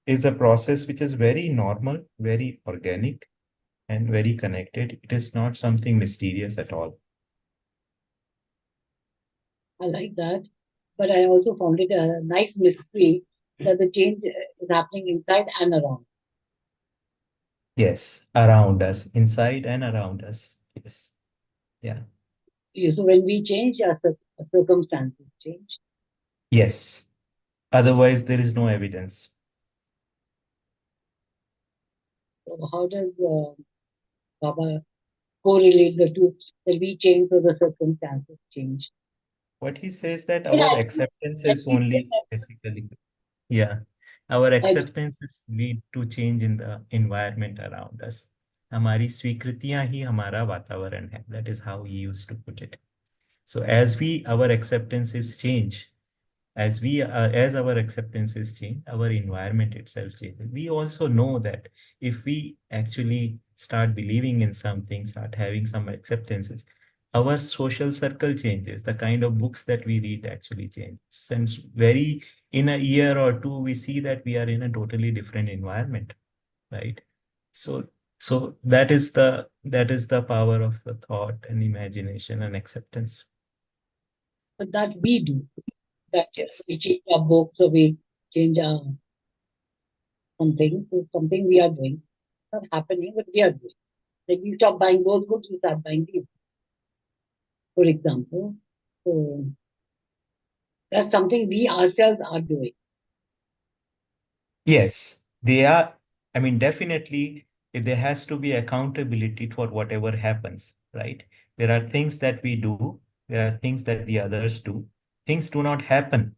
A: is a process which is very normal, very organic, and very connected. It is not something mysterious at all.
D: I like that. But I also found it a nice mystery that the change is happening inside and around.
A: Yes, around us, inside and around us. Yes. Yeah.
D: So when we change, our circumstances change.
A: Yes. Otherwise, there is no evidence.
D: So how does Baba correlate the two? That we change, so the circumstances change.
A: What he says that
D: Yeah,
A: our acceptance
D: I
A: is
D: think
A: only basically, yeah, our acceptances lead to change in the environment around us. हमारी स्वीकृतियां ही हमारा वातावरण है. That is how he used to put it. So as our acceptances change, as our acceptances change, our environment itself changes. We also know that if we actually start believing in something, start having some acceptances, our social circle changes. The kind of books that we read actually changes. Since very in a year or two, we see that we are in a totally different environment, right? So that is the power of the thought and imagination and acceptance.
D: but that we do. That
A: Yes.
D: we change our books or we change our something. So something we are doing. It's not happening, but we are doing. Like we stop buying those books, we start buying these, for example. So that's something we ourselves are doing.
A: Yes, they are. I mean, definitely, there has to be accountability for whatever happens, right? There are things that we do, there are things that the others do. Things do not happen,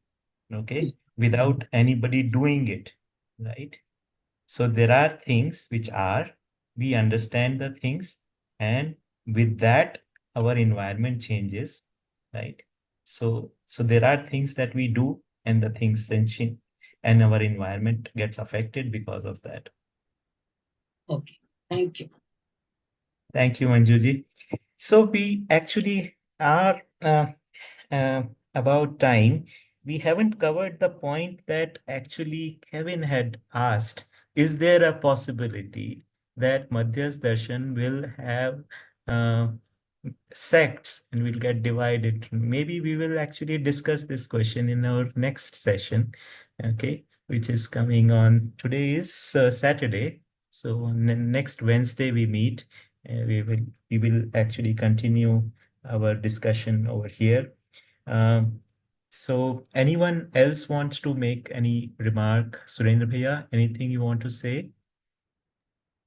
A: okay, without anybody doing it, right? So there are things which are, we understand the things, and with that, our environment changes, right? So there are things that we do, and the things then change, and our environment gets affected because of that.
D: Okay, thank you.
A: Thank you, Manjuji. So we actually are uh, about time. We haven't covered the point that actually Kevin had asked. Is there a possibility that Madhyasth Darshan will have uh, sects and will get divided? Maybe we will actually discuss this question in our next session, okay, which is coming on. Today is Saturday, so next Wednesday we meet. We will actually continue our discussion over here. Um, So anyone else wants to make any remark? Surendra Bhaiya, anything you want to say?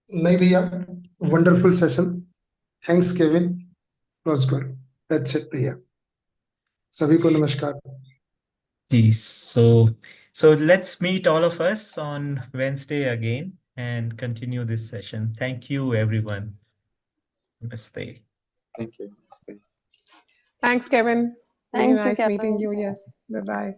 F: Maybe a wonderful session. Thanks, Kevin. It was good. That's it, Priya. Sabhi ko namaskar.
A: Peace. So let's meet all of us on Wednesday again and continue this session. Thank you, everyone. Namaste.
B: Thank you.
C: Thanks, Kevin. Really
E: Thank you,
C: nice meeting
E: Kevin.
C: you. Yes. Bye-bye.